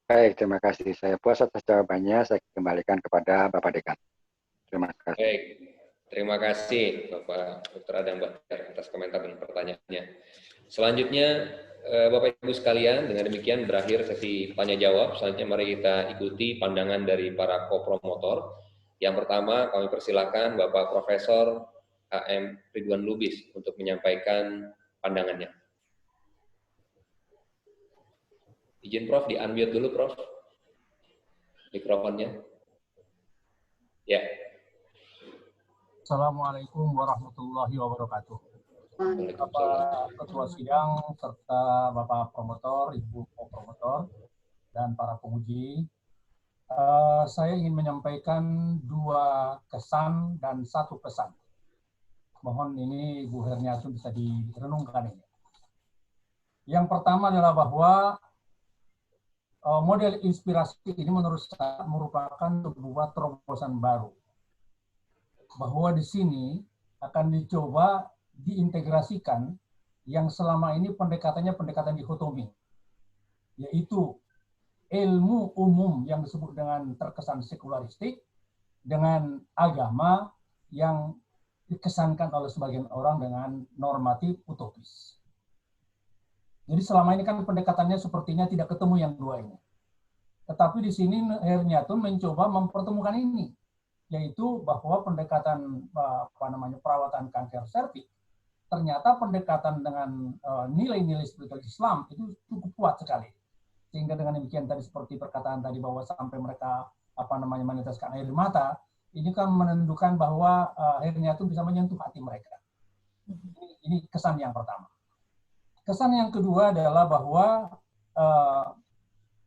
Baik, terima kasih. Saya puas atas jawabannya. Saya kembalikan kepada Bapak Dekan. Terima kasih. Baik, terima kasih Bapak Dr. Adam Bahtiar atas komentar dan pertanyaannya. Selanjutnya, Bapak Ibu sekalian, dengan demikian berakhir sesi tanya jawab. Selanjutnya mari kita ikuti pandangan dari para kopromotor. Yang pertama, kami persilakan Bapak Profesor HM Ridwan Lubis untuk menyampaikan pandangannya. Izin Prof, di-unmute dulu Prof. Mikrofonnya. Ya. Assalamualaikum warahmatullahi wabarakatuh. Bapak Ketua Sidang serta Bapak Promotor, Ibu Promotor, dan para penguji, saya ingin menyampaikan 2 kesan dan 1 pesan. Mohon ini Bu Herniatun bisa direnungkan ini. Yang pertama adalah bahwa model inspirasi ini menurut saya merupakan sebuah terobosan baru. Bahwa di sini akan dicoba diintegrasikan yang selama ini pendekatannya pendekatan dikotomi, yaitu ilmu umum yang disebut dengan terkesan sekularistik dengan agama yang dikesankan oleh sebagian orang dengan normatif utopis. Jadi selama ini kan pendekatannya sepertinya tidak ketemu yang 2 ini. Tetapi di sini Herniatun mencoba mempertemukan ini, yaitu bahwa pendekatan perawatan kanker serviks ternyata pendekatan dengan nilai-nilai spiritual Islam itu cukup kuat sekali. Sehingga dengan demikian tadi seperti perkataan tadi bahwa sampai mereka meneteskan air mata, ini kan menunjukkan bahwa Herniatun bisa menyentuh hati mereka. Ini kesan yang pertama. Kesan yang kedua adalah bahwa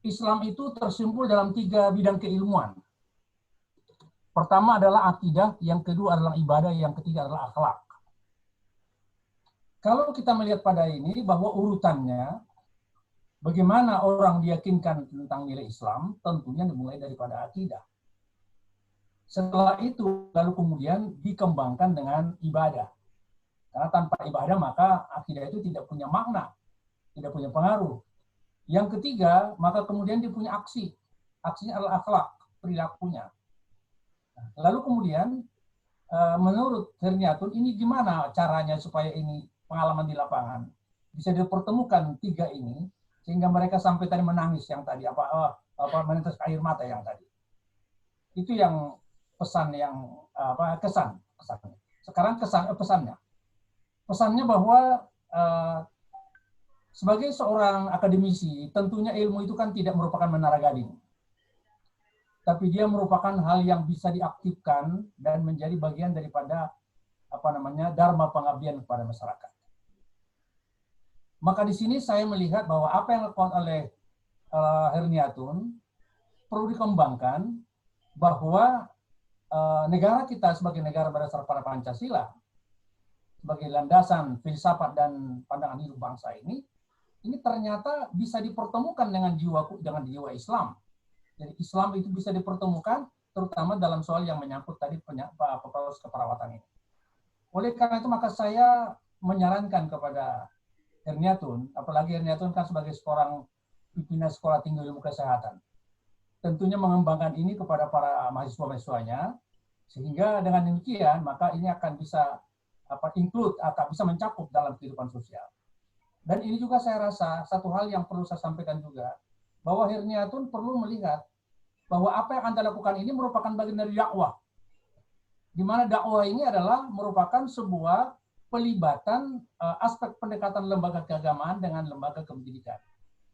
Islam itu tersimpul dalam 3 bidang keilmuan. Pertama adalah akidah, yang kedua adalah ibadah, yang ketiga adalah akhlak. Kalau kita melihat pada ini bahwa urutannya, bagaimana orang diyakinkan tentang nilai Islam, tentunya dimulai daripada akidah. Setelah itu, lalu kemudian dikembangkan dengan ibadah. Karena tanpa ibadah maka akidah itu tidak punya makna, tidak punya pengaruh. Yang ketiga, maka kemudian dia punya aksi. Aksinya adalah akhlak, perilakunya. Lalu kemudian, menurut Herniatun, ini gimana caranya supaya ini pengalaman di lapangan bisa dipertemukan 3 ini, sehingga mereka sampai tadi menangis yang tadi, menetes air mata yang tadi. Itu yang pesan yang kesan. Sekarang pesannya. Pesannya bahwa sebagai seorang akademisi, tentunya ilmu itu kan tidak merupakan menara gading. Tapi dia merupakan hal yang bisa diaktifkan dan menjadi bagian daripada dharma pengabdian kepada masyarakat. Maka di sini saya melihat bahwa apa yang dilakukan oleh Herniatun perlu dikembangkan, bahwa negara kita sebagai negara berdasar pada Pancasila, sebagai landasan filsafat dan pandangan hidup bangsa ini ternyata bisa dipertemukan dengan jiwa Islam. Jadi Islam itu bisa dipertemukan terutama dalam soal yang menyangkut tadi proses keperawatan ini. Oleh karena itu maka saya menyarankan kepada Herniatun, apalagi Herniatun kan sebagai seorang pimpinan Sekolah Tinggi Ilmu Kesehatan, tentunya mengembangkan ini kepada para mahasiswa-mahasiswanya, sehingga dengan demikian maka ini akan bisa akan bisa mencakup dalam kehidupan sosial. Dan ini juga saya rasa satu hal yang perlu saya sampaikan juga, bahwa Herniatun perlu melihat bahwa apa yang Anda lakukan ini merupakan bagian dari dakwah. Di mana dakwah ini adalah merupakan sebuah pelibatan aspek pendekatan lembaga keagamaan dengan lembaga kependidikan.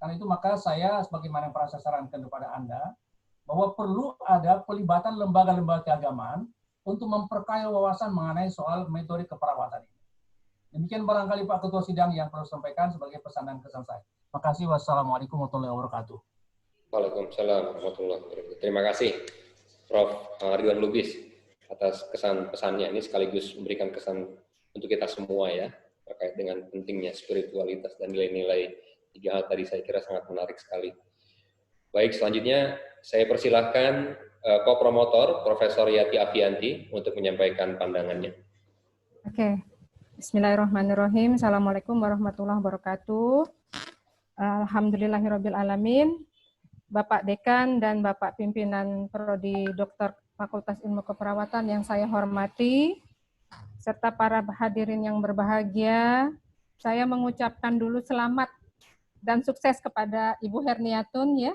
Karena itu maka saya sebagaimana yang pernah saya sarankan kepada Anda, bahwa perlu ada pelibatan lembaga-lembaga keagamaan untuk memperkaya wawasan mengenai soal metode keperawatan ini. Demikian barangkali Pak Ketua Sidang yang perlu sampaikan sebagai pesan dan kesan saya. Terima kasih. Wassalamualaikum warahmatullahi wabarakatuh. Waalaikumsalam warahmatullahi wabarakatuh. Terima kasih Prof. Ridwan Lubis atas kesan pesannya. Ini sekaligus memberikan kesan untuk kita semua ya, terkait dengan pentingnya spiritualitas dan nilai-nilai 3 hal tadi, saya kira sangat menarik sekali. Baik, selanjutnya saya persilahkan co-promotor Profesor Yati Afianti untuk menyampaikan pandangannya. Oke, Bismillahirrahmanirrahim. Assalamualaikum warahmatullahi wabarakatuh. Alhamdulillahirabbil alamin. Bapak Dekan dan Bapak Pimpinan Prodi Dokter Fakultas Ilmu Keperawatan yang saya hormati, serta para hadirin yang berbahagia, saya mengucapkan dulu selamat dan sukses kepada Ibu Herniatun ya.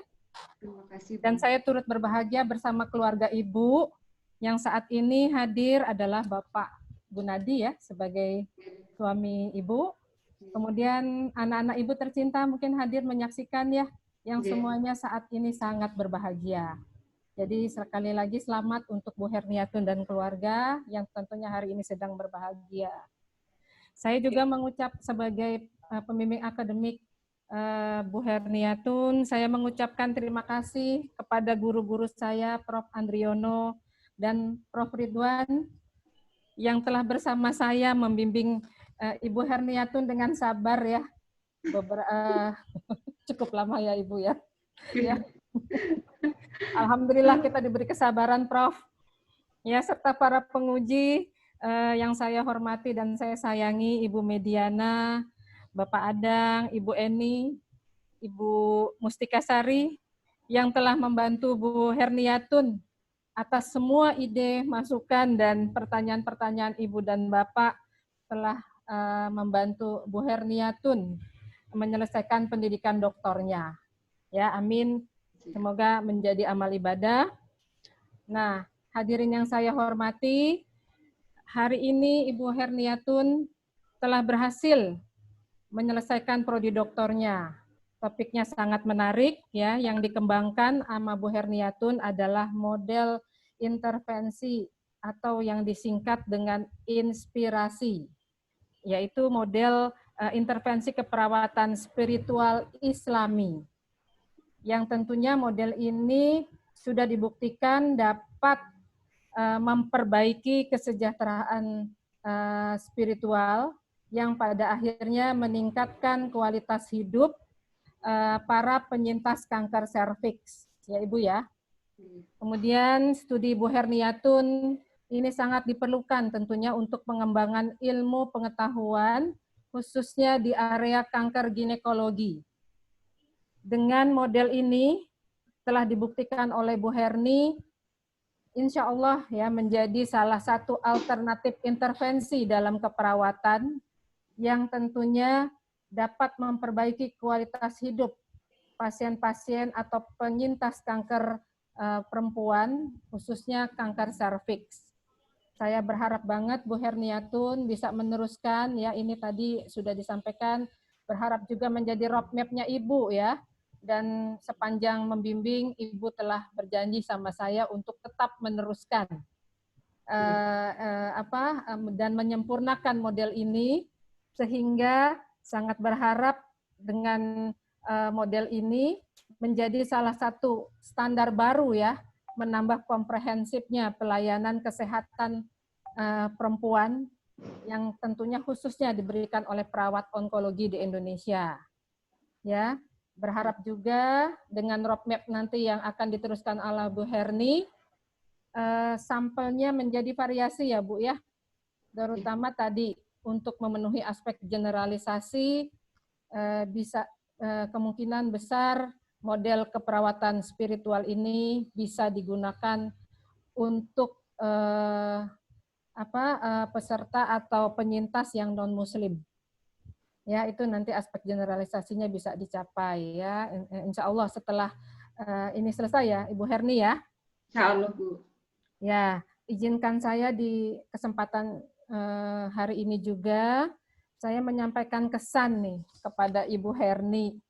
Terima kasih. Dan saya turut berbahagia bersama keluarga Ibu yang saat ini hadir adalah Bapak Gunadi ya sebagai suami Ibu. Kemudian anak-anak Ibu tercinta mungkin hadir menyaksikan ya, yang semuanya saat ini sangat berbahagia. Jadi sekali lagi selamat untuk Bu Herniatun dan keluarga yang tentunya hari ini sedang berbahagia. Saya juga mengucap sebagai pembimbing akademik Bu Herniatun, saya mengucapkan terima kasih kepada guru-guru saya, Prof. Andriono dan Prof. Ridwan, yang telah bersama saya membimbing Ibu Herniatun dengan sabar ya. Cukup lama ya Ibu ya. Ya. Alhamdulillah kita diberi kesabaran Prof. Ya, serta para penguji yang saya hormati dan saya sayangi, Ibu Mediana, Bapak Adang, Ibu Eni, Ibu Mustika Sari, yang telah membantu Bu Herniatun atas semua ide, masukan, dan pertanyaan-pertanyaan Ibu dan Bapak telah membantu Bu Herniatun menyelesaikan pendidikan doktornya. Ya, amin. Semoga menjadi amal ibadah. Nah, hadirin yang saya hormati, hari ini Ibu Herniatun telah berhasil menyelesaikan prodi doktornya. Topiknya sangat menarik ya, yang dikembangkan sama Bu Herniatun adalah model intervensi atau yang disingkat dengan inspirasi, yaitu model intervensi keperawatan spiritual Islami. Yang tentunya model ini sudah dibuktikan dapat memperbaiki kesejahteraan spiritual yang pada akhirnya meningkatkan kualitas hidup para penyintas kanker serviks, ya Ibu ya. Kemudian studi Bu Herniatun ini sangat diperlukan tentunya untuk pengembangan ilmu pengetahuan, khususnya di area kanker ginekologi. Dengan model ini telah dibuktikan oleh Bu Herni, insya Allah ya menjadi salah satu alternatif intervensi dalam keperawatan yang tentunya dapat memperbaiki kualitas hidup pasien-pasien atau penyintas kanker perempuan, khususnya kanker serviks. Saya berharap banget Bu Herniatun bisa meneruskan, ya ini tadi sudah disampaikan, berharap juga menjadi roadmap-nya Ibu ya, dan sepanjang membimbing Ibu telah berjanji sama saya untuk tetap meneruskan dan menyempurnakan model ini, sehingga sangat berharap dengan model ini menjadi salah satu standar baru ya, menambah komprehensifnya pelayanan kesehatan perempuan yang tentunya khususnya diberikan oleh perawat onkologi di Indonesia. Ya, berharap juga dengan roadmap nanti yang akan diteruskan oleh Bu Herni, sampelnya menjadi variasi ya Bu ya, terutama tadi untuk memenuhi aspek generalisasi bisa kemungkinan besar model keperawatan spiritual ini bisa digunakan untuk peserta atau penyintas yang non Muslim. Ya, itu nanti aspek generalisasinya bisa dicapai ya. Insya Allah setelah ini selesai ya, Ibu Herni ya. Insya Allah Bu. Ya, izinkan saya di kesempatan hari ini juga saya menyampaikan kesan nih kepada Ibu Herni.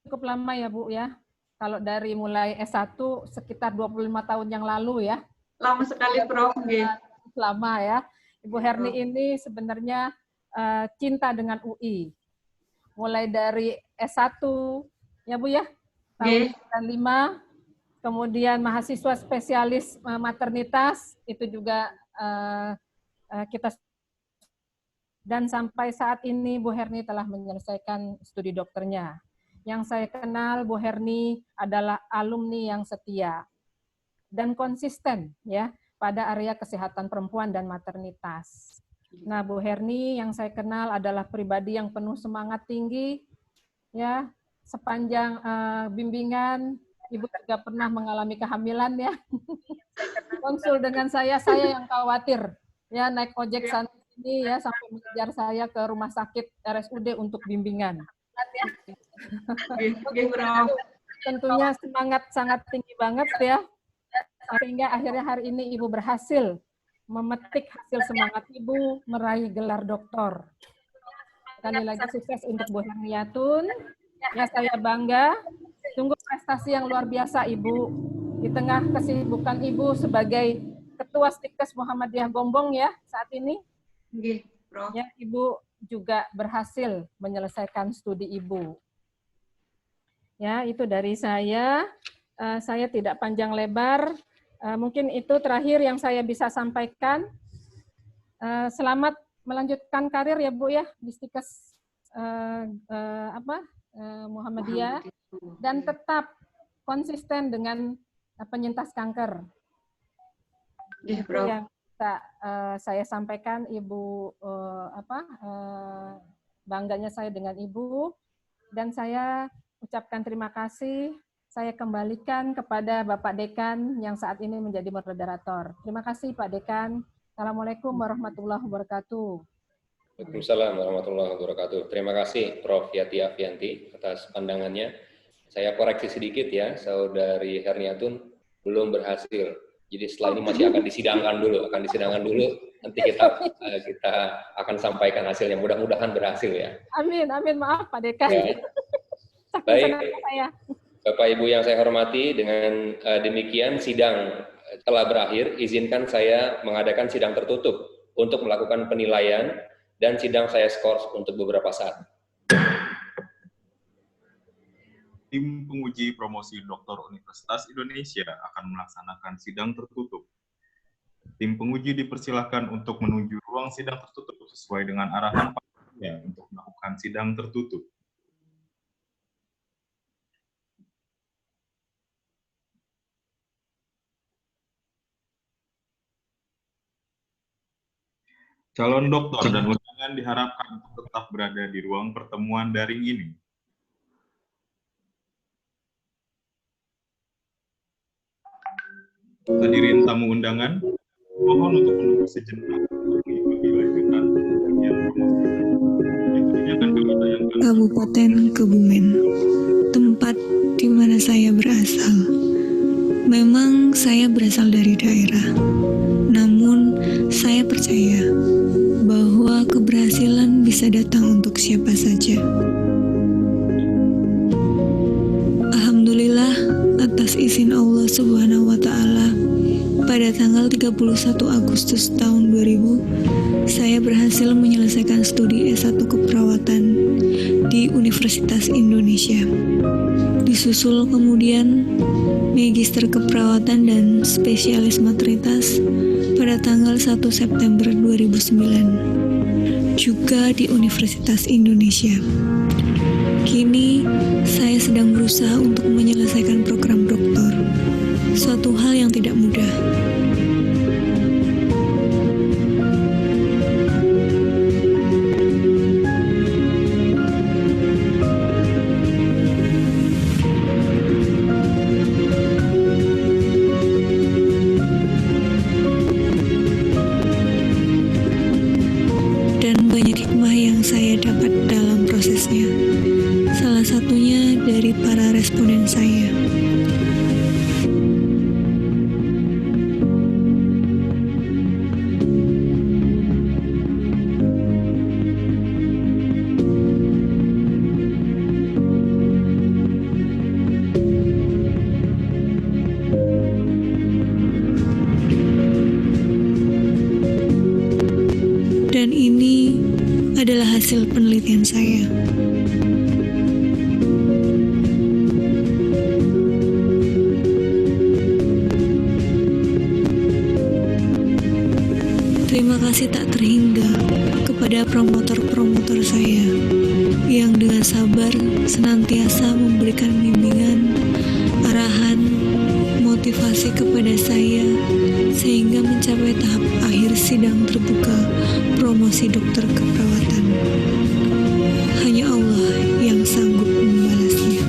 Cukup lama ya Bu ya. Kalau dari mulai S1 sekitar 25 tahun yang lalu ya. Lama sekali Prof. Lama ya. Ibu Herni ini sebenarnya cinta dengan UI. Mulai dari S1 ya Bu ya. Tahun 95, kemudian mahasiswa spesialis maternitas itu juga kita, dan sampai saat ini Bu Herni telah menyelesaikan studi dokternya. yang saya kenal Bu Herni adalah alumni yang setia dan konsisten ya pada area kesehatan perempuan dan maternitas. Nah, Bu Herni yang saya kenal adalah pribadi yang penuh semangat tinggi ya. Sepanjang bimbingan Ibu juga pernah mengalami kehamilan ya. Konsul dengan saya yang khawatir ya, naik ojek sana sini ya sampai mengejar saya ke rumah sakit RSUD untuk bimbingan. Tentunya semangat sangat tinggi banget ya, sehingga akhirnya hari ini Ibu berhasil memetik hasil semangat Ibu meraih gelar doktor. Sekali lagi sukses untuk Bu Herniatun. Ya, saya bangga. Tunggu prestasi yang luar biasa Ibu. Di tengah kesibukan Ibu sebagai Ketua Stikes Muhammadiyah Gombong ya saat ini. Ya, Ibu juga berhasil menyelesaikan studi Ibu. Ya, itu dari saya. Saya tidak panjang lebar. Mungkin itu terakhir yang saya bisa sampaikan. Selamat melanjutkan karir ya Bu ya di Stikes Muhammadiyah dan tetap konsisten dengan penyintas kanker. Itu yang saya sampaikan Ibu, bangganya saya dengan Ibu, dan saya ucapkan terima kasih. Saya kembalikan kepada Bapak Dekan yang saat ini menjadi moderator. Terima kasih Pak Dekan. Assalamualaikum warahmatullahi wabarakatuh. Waalaikumsalam warahmatullahi wabarakatuh. Terima kasih Prof. Yati Afianti atas pandangannya. Saya koreksi sedikit ya, Saudari Herniatun belum berhasil. Jadi setelah ini masih akan disidangkan dulu, Nanti kita akan sampaikan hasilnya. Mudah-mudahan berhasil ya. Amin, maaf Pak Dekan. Ya. Baik, Bapak Ibu yang saya hormati, dengan demikian sidang telah berakhir. Izinkan saya mengadakan sidang tertutup untuk melakukan penilaian dan sidang saya skors untuk beberapa saat. Tim penguji promosi doktor Universitas Indonesia akan melaksanakan sidang tertutup. Tim penguji dipersilakan untuk menuju ruang sidang tertutup sesuai dengan arahan panitia untuk melakukan sidang tertutup. Calon doktor dan undangan diharapkan untuk tetap berada di ruang pertemuan daring ini. Hadirin tamu undangan, mohon untuk menunggu sejenak mengikuti lanjutan bagian promosi. Berikutnya akan kami tayangkan Kabupaten Kebumen, tempat di mana saya berasal. Memang saya berasal dari daerah, namun saya percaya bahwa keberhasilan bisa datang untuk siapa saja. Alhamdulillah atas izin Allah Subhanahu wa Ta'ala, pada tanggal 31 Agustus tahun 2000, saya berhasil menyelesaikan studi S1 keperawatan di Universitas Indonesia. Disusul kemudian Magister Keperawatan dan Spesialis Maternitas pada tanggal 1 September 2009, juga di Universitas Indonesia. Kini, saya sedang berusaha untuk menyelesaikan program doktor, suatu hal yang tidak mudah. Dan banyak hikmah yang saya dapat dalam prosesnya. Salah satunya dari para responden saya. Dan ini adalah hasil penelitian saya. Terima kasih tak terhingga kepada promotor-promotor saya yang dengan sabar senantiasa memberikan bimbingan, arahan, motivasi kepada saya sehingga mencapai tahap akhir sidang terbuka promosi dokter keperawatan. Hanya Allah yang sanggup membalasnya.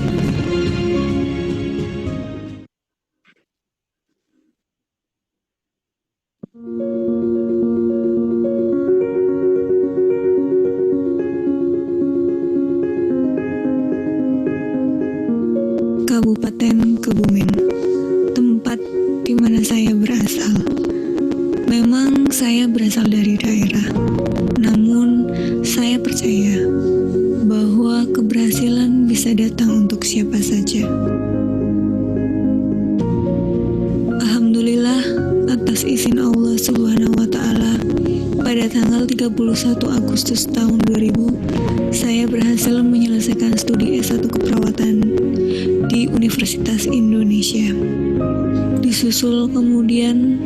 Kabupaten Kebumen, tempat di mana saya berasal. Memang saya berasal dari daerah, namun saya percaya bahwa keberhasilan bisa datang untuk siapa saja. Alhamdulillah, atas izin Allah Subhanahu wa Ta'ala, pada tanggal 31 Agustus tahun 2000, saya berhasil menyelesaikan studi S1 keperawatan di Universitas Indonesia. Disusul kemudian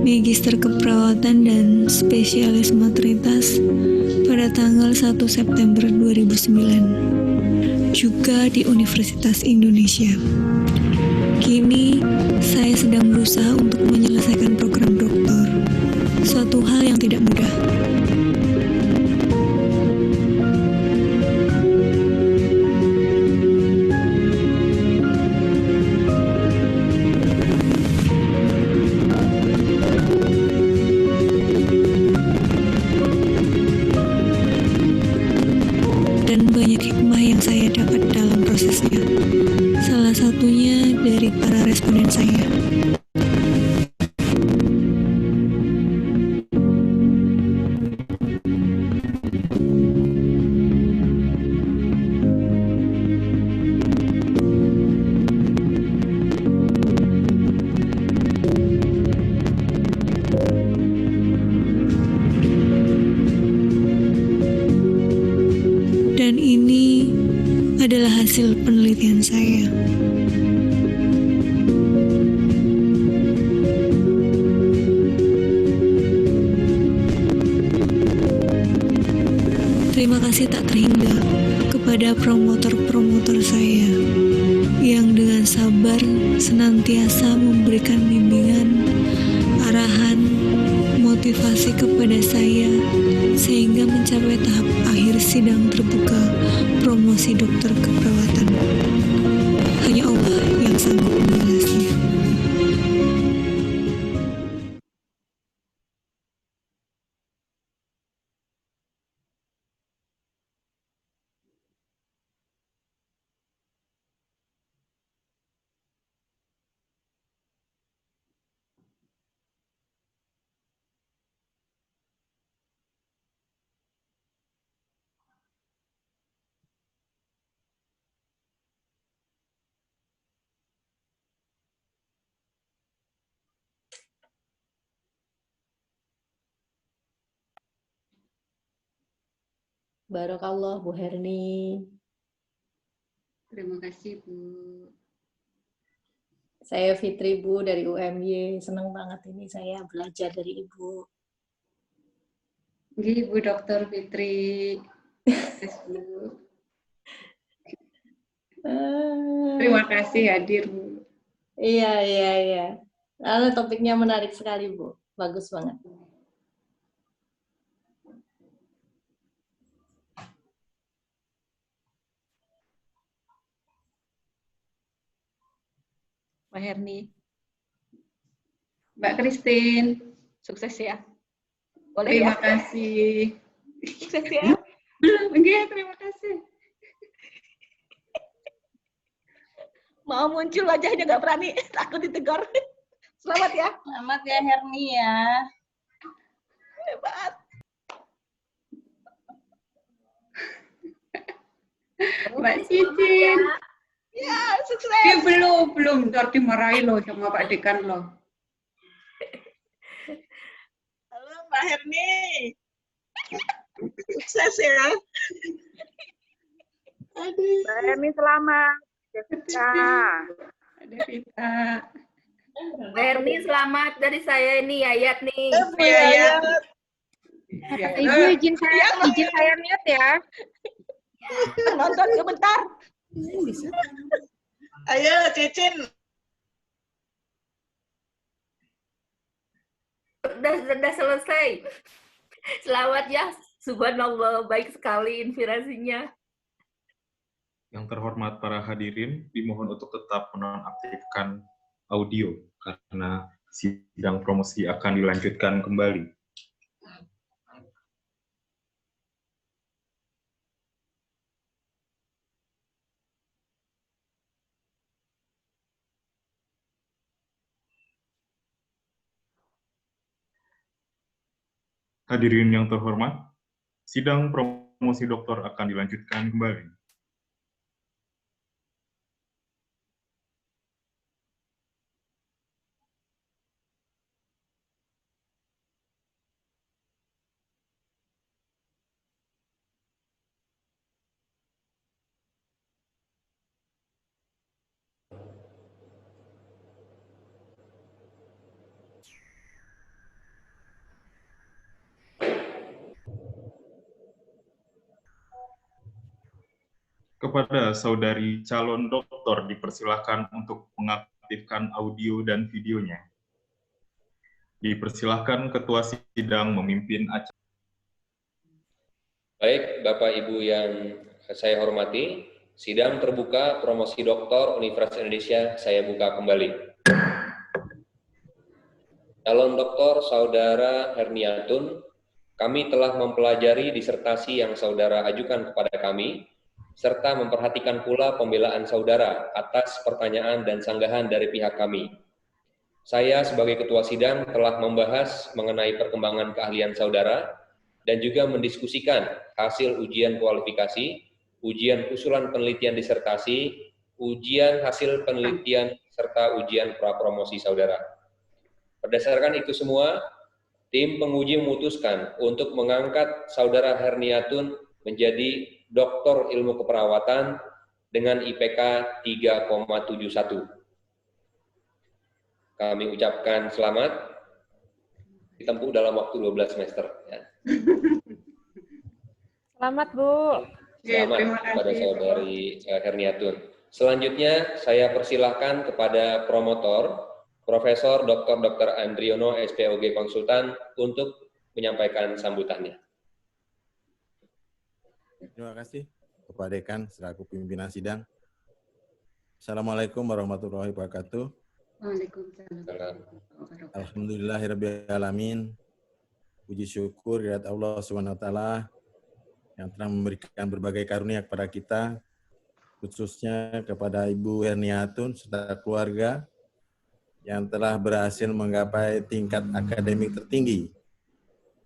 Magister Keperawatan dan Spesialis Maternitas pada tanggal 1 September 2009, juga di Universitas Indonesia. Kini, saya sedang berusaha untuk menyelesaikan program doktor, suatu hal yang tidak mudah. Dan banyak hikmah yang saya dapat dalam prosesnya. Salah satunya dari para responden saya. Dan ini adalah hasil penelitian saya. Terima kasih tak terhingga kepada promotor-promotor saya yang dengan sabar senantiasa memberikan bimbingan, arahan, motivasi kepada saya sehingga mencapai tahap akhir sidang terbuka promosi dokter keperawatan. Hanya Allah yang sanggup membalasnya. Barakallah Bu Herni. Terima kasih Bu. Saya Fitri Bu dari UMY. Senang banget ini saya belajar dari Ibu. Bu Dr. Fitri. Yes, Bu. Terima kasih hadir Bu. Iya. Lalu topiknya menarik sekali Bu. Bagus banget. Mbak Herni. Mbak Christine. Sukses ya. Boleh terima kasih. Sukses ya. Belum, terima kasih. Mau muncul wajahnya nggak berani, takut ditegur. Selamat ya. Selamat ya Herni ya. Hebat. Mbak Cici. Ya, sukses. Ya, belum. Ntar dimarahi loh sama Pak Dekan loh. Halo Mbak Herni. Sukses ya. Aduh. Mbak Herni selamat. Ada Rita. Mbak Herni selamat dari saya ini Yayat nih. Yayat. Ibu izin saya mute ya. Nonton sebentar. Ayo, Cicin. Udah selesai. Selamat ya. Subhanallah, baik sekali inspirasinya. Yang terhormat para hadirin, dimohon untuk tetap menonaktifkan audio karena sidang promosi akan dilanjutkan kembali. Hadirin yang terhormat, sidang promosi doktor akan dilanjutkan kembali. Kepada saudari calon doktor dipersilahkan untuk mengaktifkan audio dan videonya. Dipersilahkan Ketua Sidang memimpin acara. Baik, Bapak Ibu yang saya hormati, sidang terbuka promosi doktor Universitas Indonesia saya buka kembali. Calon doktor Saudara Herniatun, kami telah mempelajari disertasi yang saudara ajukan kepada kami, serta memperhatikan pula pembelaan saudara atas pertanyaan dan sanggahan dari pihak kami. Saya sebagai ketua sidang telah membahas mengenai perkembangan keahlian saudara dan juga mendiskusikan hasil ujian kualifikasi, ujian usulan penelitian disertasi, ujian hasil penelitian, serta ujian prapromosi saudara. Berdasarkan itu semua, tim penguji memutuskan untuk mengangkat saudara Herniatun menjadi doktor ilmu keperawatan dengan IPK 3,71. Kami ucapkan selamat, ditempuh dalam waktu 12 semester. Ya. Selamat, Bu. Selamat kepada saudari Herniatun. Selanjutnya, saya persilahkan kepada promotor, Profesor Dr. Andriono, SPOG Konsultan, untuk menyampaikan sambutannya. Terima kasih Bapak Dekan selaku pimpinan sidang. Assalamualaikum warahmatullahi wabarakatuh. Waalaikumsalam. Alhamdulillahirabbil alamin. Puji syukur kehadirat Allah Subhanahu wa taala yang telah memberikan berbagai karunia kepada kita, khususnya kepada Ibu Herniatun serta keluarga yang telah berhasil menggapai tingkat akademik tertinggi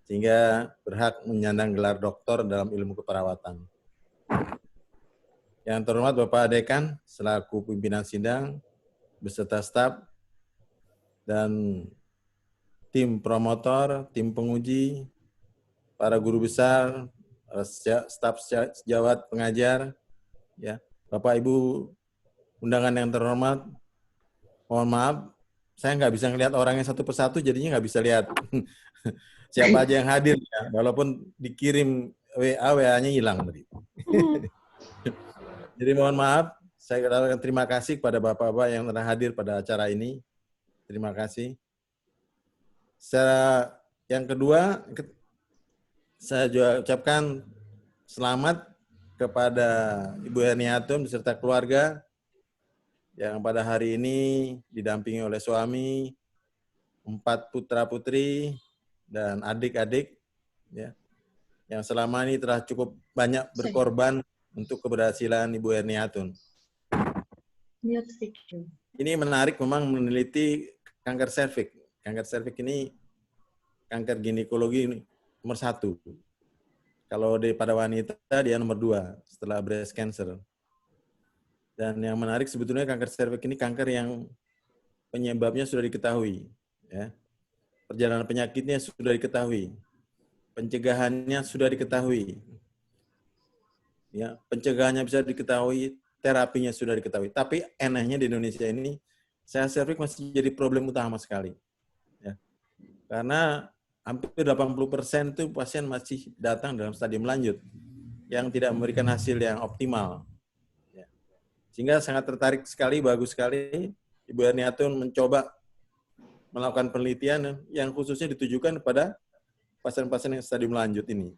sehingga berhak menyandang gelar doktor dalam ilmu keperawatan. Yang terhormat Bapak Dekan selaku pimpinan sidang beserta staf dan tim promotor, tim penguji, para guru besar, staf sejawat pengajar, ya, Bapak Ibu undangan yang terhormat, mohon maaf, saya nggak bisa ngelihat orangnya satu persatu, jadinya nggak bisa lihat siapa aja yang hadir, ya, walaupun dikirim WA-nya hilang tadi. Jadi mohon maaf, saya katakan terima kasih kepada Bapak-Bapak yang telah hadir pada acara ini. Terima kasih. Secara yang kedua, saya juga ucapkan selamat kepada Ibu Herniatun beserta keluarga yang pada hari ini didampingi oleh suami, 4 putra-putri, dan adik-adik, ya, yang selama ini telah cukup banyak berkorban untuk keberhasilan Ibu Herniatun. Ini menarik memang meneliti kanker serviks. Kanker serviks ini kanker ginekologi nomor 1. Kalau pada wanita dia nomor 2 setelah breast cancer. Dan yang menarik sebetulnya kanker serviks ini kanker yang penyebabnya sudah diketahui, ya. Perjalanan penyakitnya sudah diketahui. Pencegahannya sudah diketahui. Ya, pencegahannya bisa diketahui, terapinya sudah diketahui. Tapi anehnya di Indonesia ini, serviks masih jadi problem utama sekali. Ya. Karena hampir 80% itu pasien masih datang dalam stadium lanjut. yang tidak memberikan hasil yang optimal. Ya. Sehingga sangat tertarik sekali, bagus sekali Ibu Herniatun mencoba melakukan penelitian yang khususnya ditujukan kepada pasien-pasien yang stadium lanjut ini.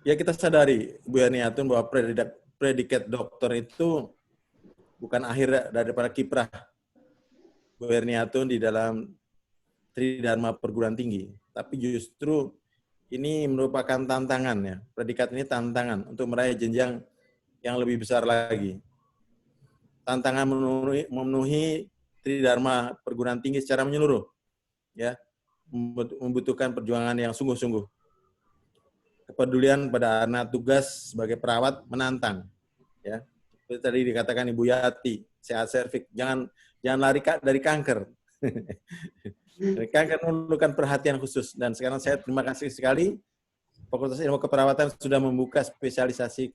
Ya, kita sadari, Bu Herniatun, bahwa predikat dokter itu bukan akhir daripada kiprah Bu Herniatun di dalam Tridharma perguruan tinggi, tapi justru ini merupakan tantangan ya. Predikat ini tantangan untuk meraih jenjang yang lebih besar lagi. Tantangan memenuhi Tridharma perguruan tinggi secara menyeluruh, ya, membutuhkan perjuangan yang sungguh-sungguh. Kepedulian pada anak tugas sebagai perawat menantang, ya. Seperti tadi dikatakan Ibu Yati, sehat serviks, jangan lari dari kanker. Kanker memerlukan perhatian khusus, dan sekarang saya terima kasih sekali Fakultas Ilmu Keperawatan sudah membuka spesialisasi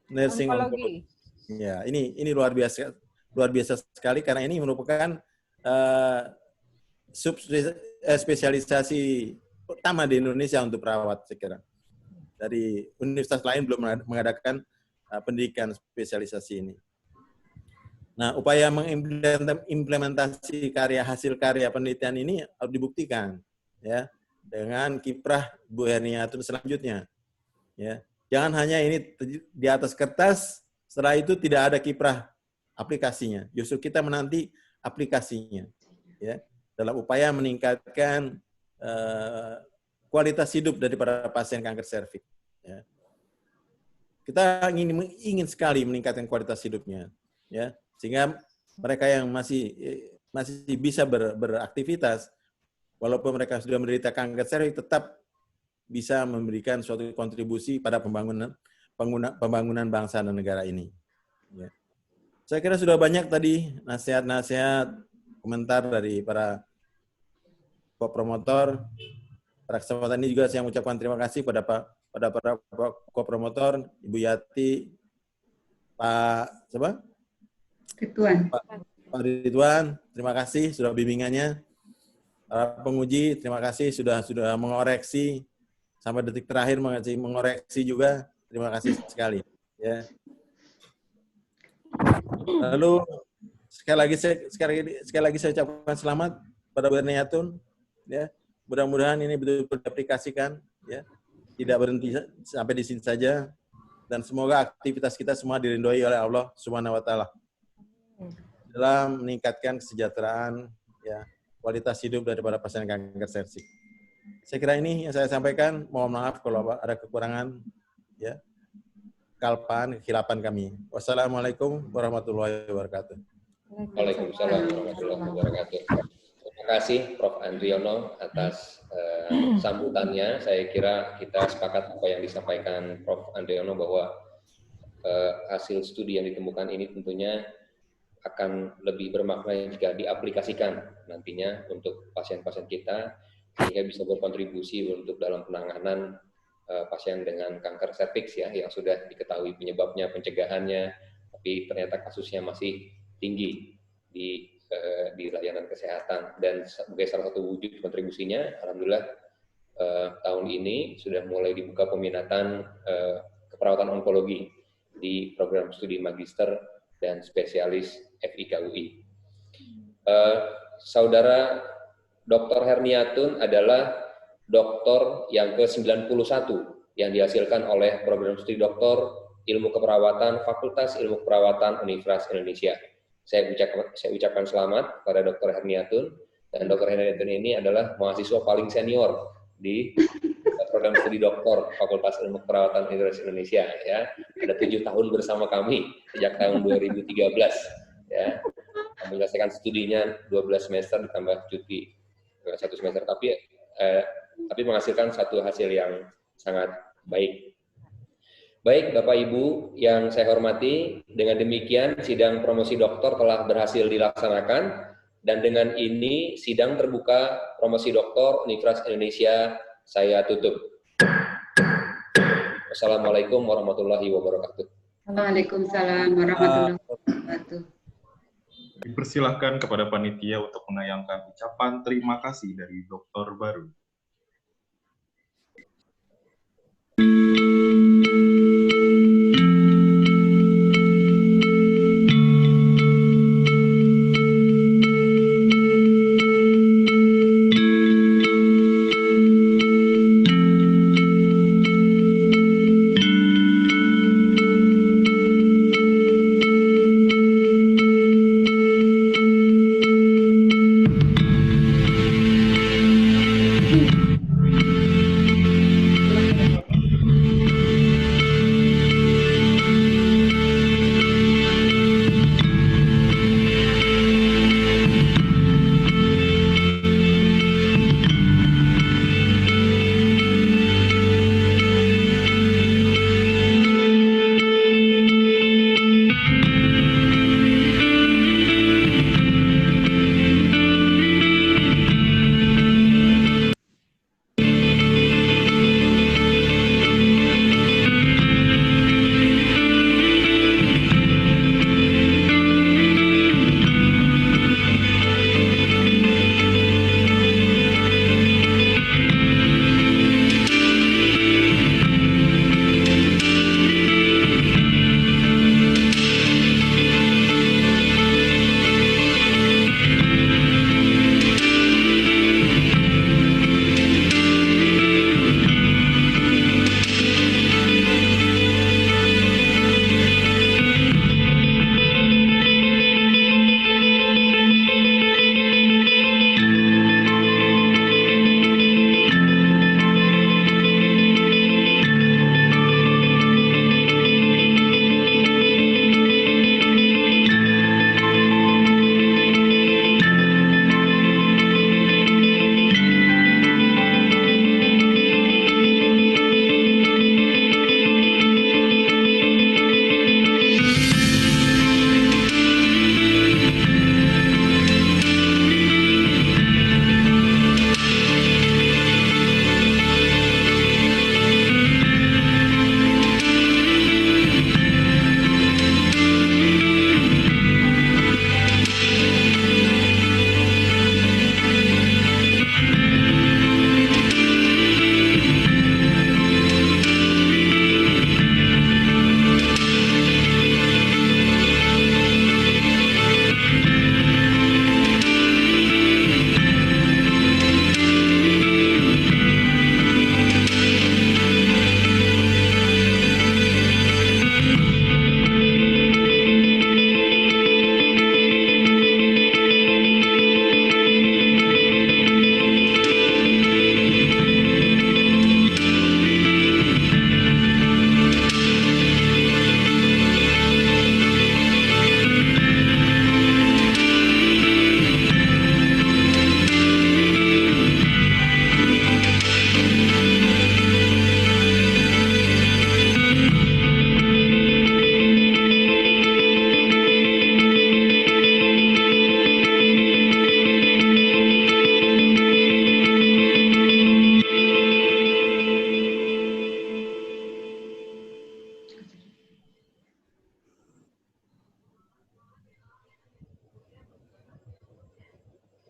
nursing onkologi. Ya, ini luar biasa sekali karena ini merupakan spesialisasi pertama di Indonesia untuk perawat, saya kira. Dari universitas lain belum mengadakan pendidikan spesialisasi ini. Nah, upaya mengimplementasi hasil karya penelitian ini harus dibuktikan, ya, dengan kiprah Bu Herniatun selanjutnya. Ya, jangan hanya ini di atas kertas, setelah itu tidak ada kiprah aplikasinya. Justru kita menanti aplikasinya, ya, dalam upaya meningkatkan kualitas hidup daripada pasien kanker serviks. Ya. Kita ingin sekali meningkatkan kualitas hidupnya, ya. Sehingga mereka yang masih bisa beraktivitas, walaupun mereka sudah menderita kanker serviks, tetap bisa memberikan suatu kontribusi pada pembangunan bangsa dan negara ini. Ya. Saya kira sudah banyak tadi nasihat-nasihat, komentar dari para kopromotor. Pada kesempatan ini juga saya mengucapkan terima kasih pada para kopromotor, Ibu Yati, Pak siapa? Ridwan. Pak Ridwan, terima kasih sudah bimbingannya. Para penguji, terima kasih sudah mengoreksi sampai detik terakhir mengoreksi juga. Terima kasih sekali. Ya. Lalu sekali lagi saya ucapkan selamat pada Bu Herniatun. Ya, mudah-mudahan ini betul-betul diaplikasikan. Ya, tidak berhenti sampai di sini saja. Dan semoga aktivitas kita semua diridhoi oleh Allah Subhanahu Wa Taala dalam meningkatkan kesejahteraan, ya, kualitas hidup daripada pasien kanker serviks. Saya kira ini yang saya sampaikan. Mohon maaf kalau ada kekurangan, ya, kehilapan kami. Wassalamualaikum warahmatullahi wabarakatuh. Waalaikumsalam warahmatullahi wabarakatuh. Terima kasih Prof. Andriono atas sambutannya. Saya kira kita sepakat apa yang disampaikan Prof. Andriono bahwa hasil studi yang ditemukan ini tentunya akan lebih bermakna jika diaplikasikan nantinya untuk pasien-pasien kita, sehingga bisa berkontribusi untuk dalam penanganan pasien dengan kanker serviks, ya, yang sudah diketahui penyebabnya, pencegahannya, tapi ternyata kasusnya masih tinggi di layanan kesehatan. Dan sebagai salah satu wujud kontribusinya, alhamdulillah tahun ini sudah mulai dibuka peminatan keperawatan onkologi di program studi magister dan spesialis FIKUI. Saudara Dr. Herniatun adalah doktor yang ke-91 yang dihasilkan oleh program studi doktor ilmu keperawatan Fakultas Ilmu Keperawatan Universitas Indonesia. Saya ucapkan selamat pada Dr. Herniatun, dan Dr. Herniatun ini adalah mahasiswa paling senior di program studi doktor Fakultas Ilmu Keperawatan Universitas Indonesia, ya. Ada 7 tahun bersama kami sejak tahun 2013, ya. Menyelesaikan studinya 12 semester ditambah cuti 1 semester, tapi menghasilkan satu hasil yang sangat baik. Baik, Bapak Ibu yang saya hormati, dengan demikian sidang promosi doktor telah berhasil dilaksanakan, dan dengan ini sidang terbuka promosi doktor Universitas Indonesia saya tutup. Wassalamualaikum warahmatullahi wabarakatuh. Waalaikumsalam warahmatullahi wabarakatuh. Dipersilahkan kepada panitia untuk menayangkan ucapan terima kasih dari dokter baru.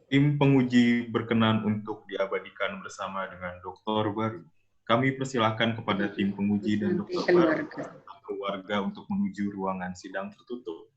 Tim penguji berkenan untuk diabadikan bersama dengan dokter baru. Kami persilahkan kepada tim penguji dan dokter baru serta keluarga untuk menuju ruangan sidang tertutup.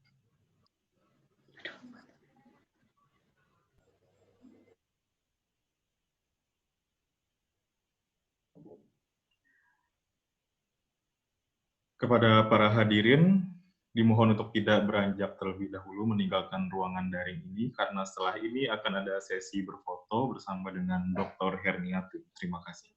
Kepada para hadirin, dimohon untuk tidak beranjak terlebih dahulu meninggalkan ruangan daring ini, karena setelah ini akan ada sesi berfoto bersama dengan Dr. Herniati. Terima kasih.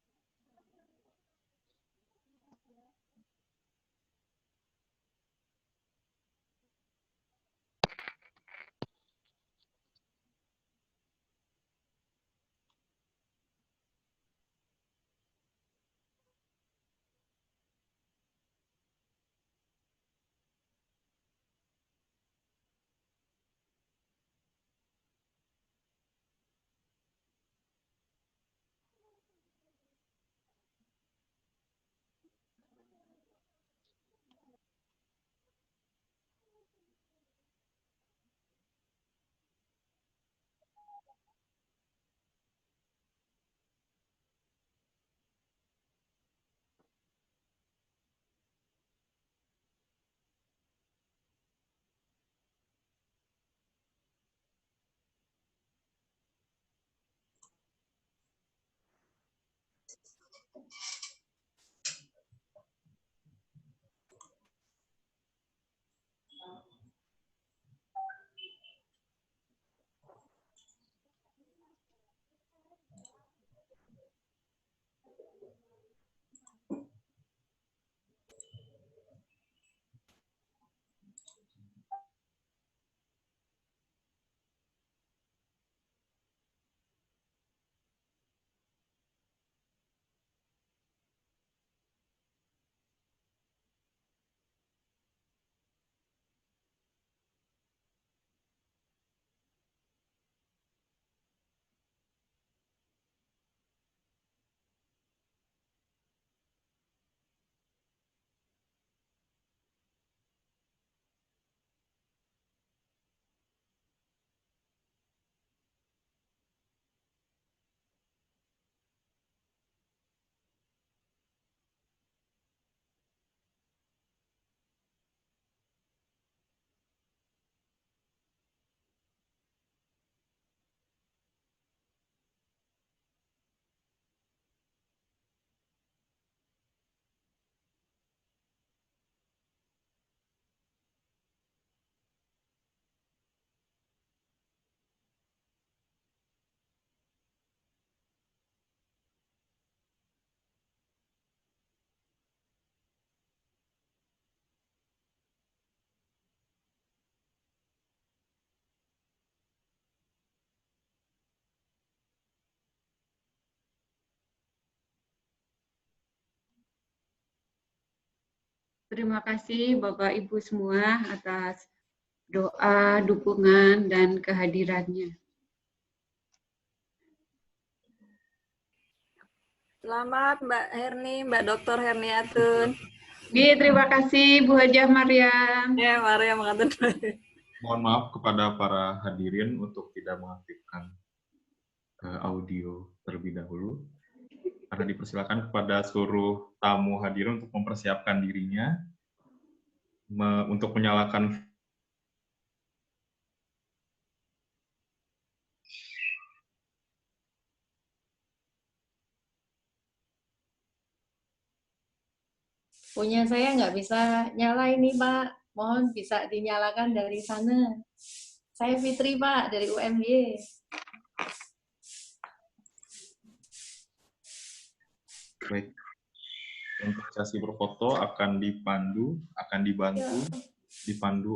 Terima kasih Bapak Ibu semua atas doa, dukungan, dan kehadirannya. Selamat Mbak Herni, Mbak Dr. Herniatun. Terima kasih Bu Hajah Maryam. Ya, Maryam mengatur. Mohon maaf kepada para hadirin untuk tidak mengaktifkan audio terlebih dahulu. Karena dipersilakan kepada seluruh tamu hadirin untuk mempersiapkan dirinya untuk menyalakan Punya saya nggak bisa nyala ini, Pak. Mohon bisa dinyalakan dari sana. Saya Fitri, Pak, dari UMY. Baik. Untuk sesi berfoto akan dipandu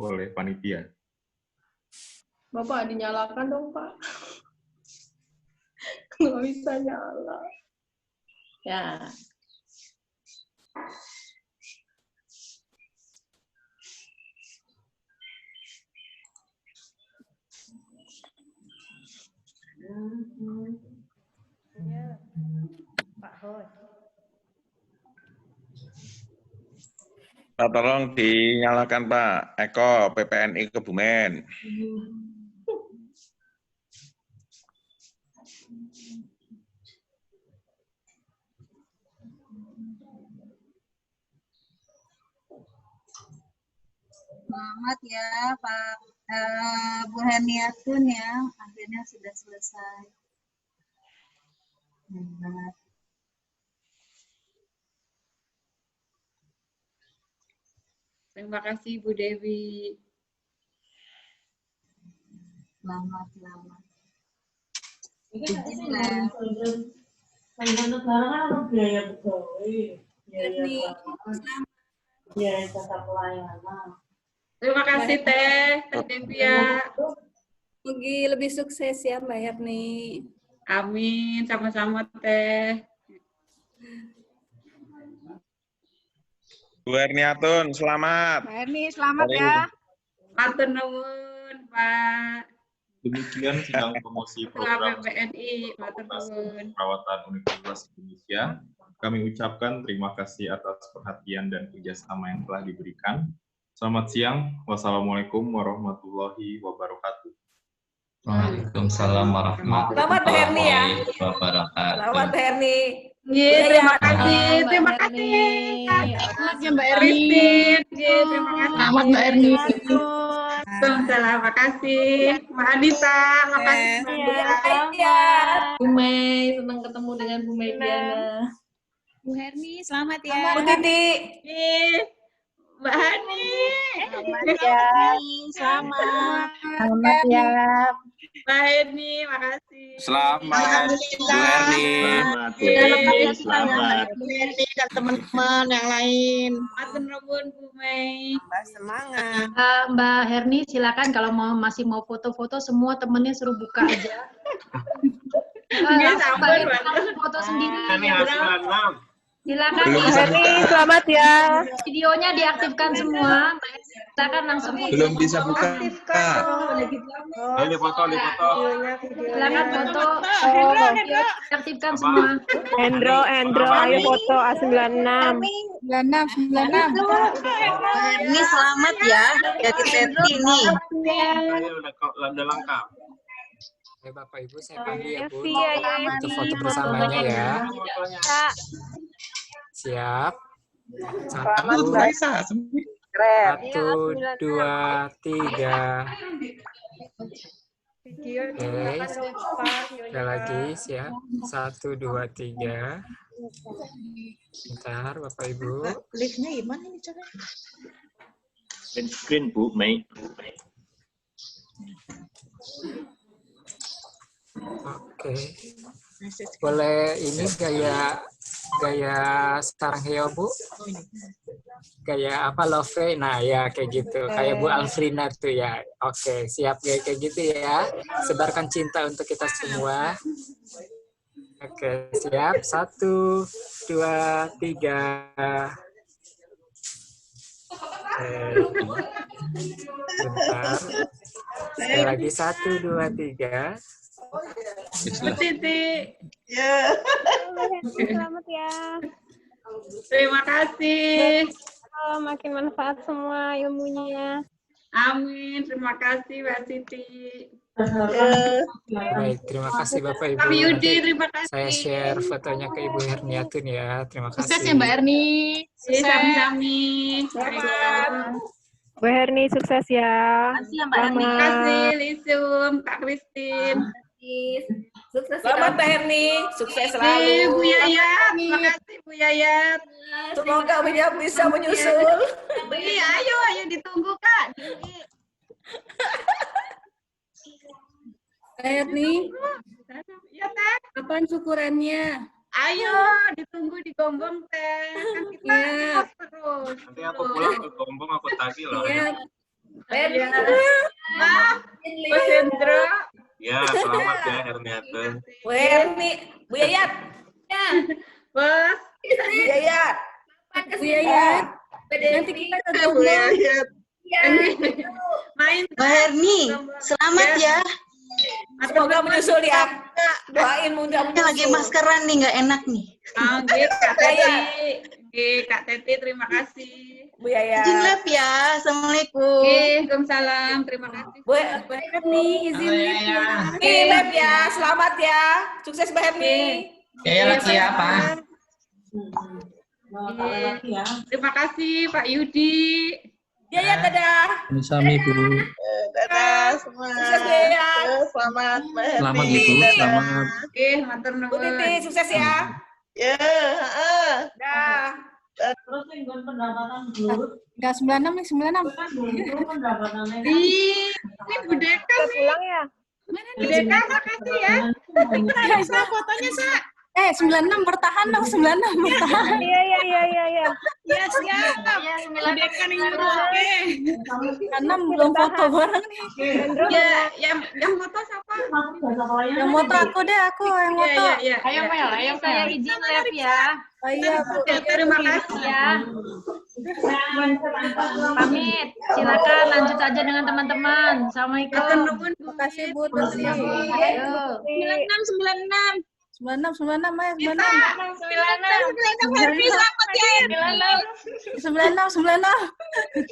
oleh panitia. Bapak dinyalakan dong, Pak. Nggak bisa nyala. Ya. Pak Hos. Pak, tolong dinyalakan Pak. Eko, PPNI Kebumen. Selamat ya Pak Bu Herniatun ya, akhirnya sudah selesai. Terima kasih Bu Dewi. Selamat. Terima kasih Teh Dewi ya. Mugi lebih sukses ya Mbak Herni. Amin, sama-sama Teh. Bu Herniatun, selamat. Mbak Herni, selamat ya. Matur nuwun, Pak. Demikian sidang promosi program BNI, matur nuwun. Perawatan Universitas Indonesia. Kami ucapkan terima kasih atas perhatian dan kerjasama yang telah diberikan. Selamat siang. Wassalamualaikum warahmatullahi wabarakatuh. Waalaikumsalam warahmatullahi wabarakatuh. Selamat Herni. Terima kasih. Terima kasih. Mbak Eristin. Terima kasih. Selamat Mbak Erni. Terima kasih. Mbak Anita. Makasih. Bu Mei, senang ketemu dengan Bu Mei Diana. Bu Herni, selamat ya. Bu Titi. Mbak Hani. Selamat ya. Selamat. Selamat ya. Mbak Herni, makasih. Selamat, Bu Herni. Selamat. Bu Herni dan teman-teman yang lain. Matur nuwun Bu Mei. Semangat. Mbak Herni, silakan kalau masih mau foto-foto, semua temennya suruh buka aja. Sabar, foto sendiri. Silakan. Belum bisa Herni, buka. selamat ya. Videonya diaktifkan semua. Silakan langsung. Belum bisa buka. Ayo foto. Silakan foto. Diaktifkan semua. Hendro, ayo foto A96. 96. Ini selamat ya. Jadi Teti nih. Udah lengkap. Bapak Ibu, saya panggil ya Bu, Iya, untuk foto bersamanya ya. Siap. Satu, 2, 3. Oke. Sekali lagi, siap. 1, 2, 3. Bentar, Bapak Ibu. Liftnya gimana ini caranya? Screen Bu Mei. Oke. Boleh ini gaya sarang heo Bu? Gaya apa love? Nah ya kayak gitu. Kayak Bu Alfrina tuh ya. Oke, siap kayak gitu ya. Sebarkan cinta untuk kita semua. Oke, siap. 1, 2, 3. Oke. Bentar. Sekali lagi 1, 2, 3. Bu Titi. Ya. Selamat ya. Terima kasih. Makin manfaat semua ilmunya. Amin. Terima kasih Mbak Siti. Baik, terima kasih Bapak Ibu. Pak Yudi, Nanti terima kasih. saya share fotonya ke Ibu Herniatun ya. Terima kasih. Sukses ya Mbak Erni. Sami-sami. Bu Herni sukses ya. Terima kasih Lisum, Kak Kristin. Sukses. Selamat Mbak Herni, sukses selalu. Bu Yayat, terima kasih Bu Yayat. Semoga beliau bisa menyusul. Iya, ayo ditunggu Kak. Mbak Herni, Ya Teh. kapan syukurannya? Ayo ditunggu di Gombong Teh. Kan kita ikut terus. Nanti aku pulang ke Gombong aku tagih loh. Iya. Herni. Mas Hendro. Ya, selamat ya Herniatun. Bu Herni, Bu Yayat. Ya. Bos. Bu Yayat. Bu Yayat. Nanti kita ke Bu Yayat. Main. Mbak Herni, selamat ya. Semoga menyusul ya. Doain mudah-mudahan Lagi maskeran nih, nggak enak nih. Kak Teti. Kak Teti, terima kasih. Bu Yayat. Izin live ya. Assalamualaikum. Waalaikumsalam. Terima kasih. Bu Herni, izin live ya. Live ya. Selamat ya. Sukses Bu Herni. Ya lagi ya, Pak. Terima kasih Pak Yudi. Yayat, dadah. Sami Bu. Dadah semua. Sukses Bu Yayat. Selamat Mbak Herni. Selamat Ibu, selamat. Oke, matur nuwun. Bu Titi, sukses ya. Ya, Dah. Terus yang pendapatan dulu. Enggak 96 nih, 96. Ini Bu Deka nih. Pulang ya? Mana Bu Deka, makasih ya. Sa, fotonya Sa. 96 bertahan dong, 96 bertahan. Iya. Ya siap. Bu Deka nih oke. 96 belum foto bareng nih. Ya, yang foto siapa? Yang foto aku deh, aku yang foto. Iya. Ayo Mel, ayo saya izin live ya. Iya, Bu. Terima kasih Ya. Pamit. Silakan lanjut aja dengan teman-teman. Assalamualaikum. Terima kasih Bu Tuti. Ayo. 96. 96 Mas, 96. 96 Herni, selamat ya. 96.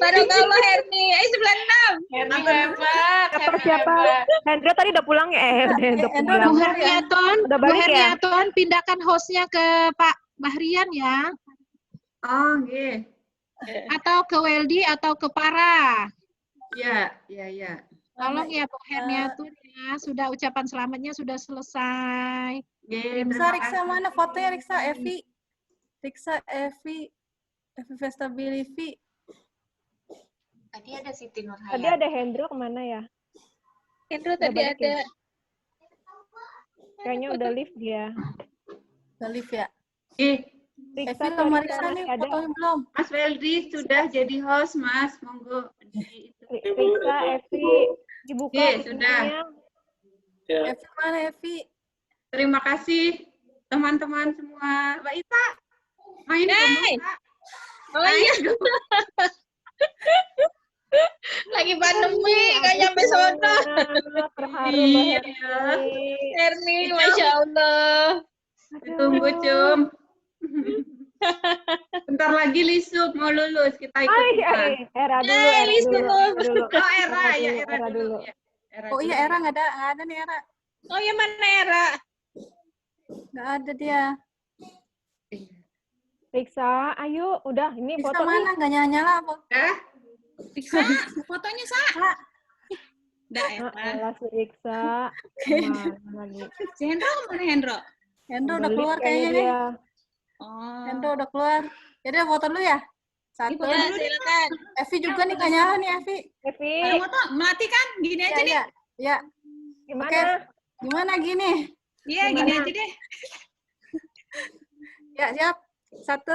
Barakallah Herni. 96. Herni hebat. Kabar siapa? Hendro tadi udah pulang ya? Udah pulang. Bu Herniatun, Udah Bu balik ya? Herniatun, pindahkan hostnya ke Pak Bahrian ya. Oh, nggih. Atau ke Weldi atau ke Para. Ya. Tolong ya Bu Herniatun ya. Sudah ucapan selamatnya sudah selesai. Nggih, Riksa mana fotonya Riksa, Evi? Riksa, Evi Vestabilivi. Tadi ada Siti Nurhayati. Tadi ada Hendro kemana ya? Hendro Udah tadi balik ada. ya? Kayaknya udah live dia. Udah live ya? Riksa Evi sama Riksa masih nih ada. fotonya belum? Mas Weldi sudah jadi host, Mas. Monggo. Riksa, Evi, dibuka Sudah. Evi mana Evi? Terima kasih teman-teman semua. Mbak Ita, main dong, Mbak. Oh iya. Lagi pandemi, nggak nyampe sono. Terharu Mbak Herni, Masya Allah. Tunggu, Cum. Bentar lagi Lisuk mau lulus, kita ikut. Era dulu. Oh, Era ya, Era dulu. Oh iya, Era nggak ada nih Era. Oh ya, mana Era? Nggak ada dia. Riksa, ayo, udah ini Riksa foto mana? Nggak nyala apa? Riksa, fotonya Sa. Nggak, Alah si Riksa. Mana lagi? Si Hendro mana Hendro? Hendro udah keluar kayaknya nih. Oh. Hendro udah keluar. Jadi foto dulu ya? Satu. Ya, silakan. Evi juga nih nggak nyala nih Evi. Evi. Ada foto, melati kan? Gini aja nih. Ya. Gimana? Oke. Gimana gini? Iya, gini aja deh. Ya, siap. 1,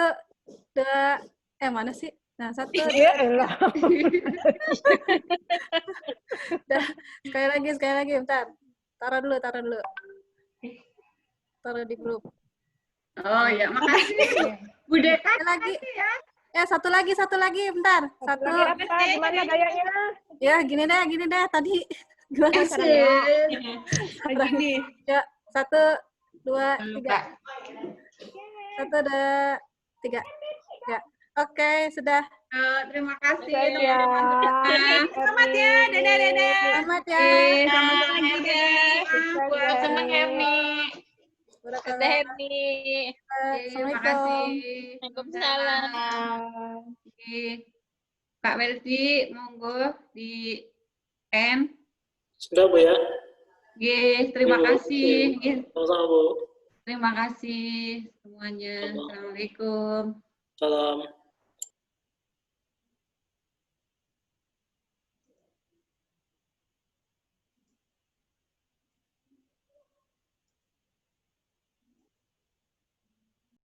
2, mana sih? Nah, 1. Iya, elah. Sekali lagi, bentar. Taruh dulu. Taruh di grup. Oh ya, makasih. Bu Deka lagi ya. Ya, satu lagi, bentar. Satu. Gimana gayanya? Ya, gini deh. Tadi gimana caranya? Ya, 1, 2, 3. 1, 2, 3. Ya, oke, sudah. Terima kasih. Selamat ya, dadah. Selamat ya. Selamat lagi deh. Buat teman Herni. Dadah Herni. Assalamualaikum. Waalaikumsalam. Kak Weldi, monggo di end. Sudah Bu ya? Terima kasih. Sama-sama Bu. Terima kasih semuanya. Assalamualaikum. Salam.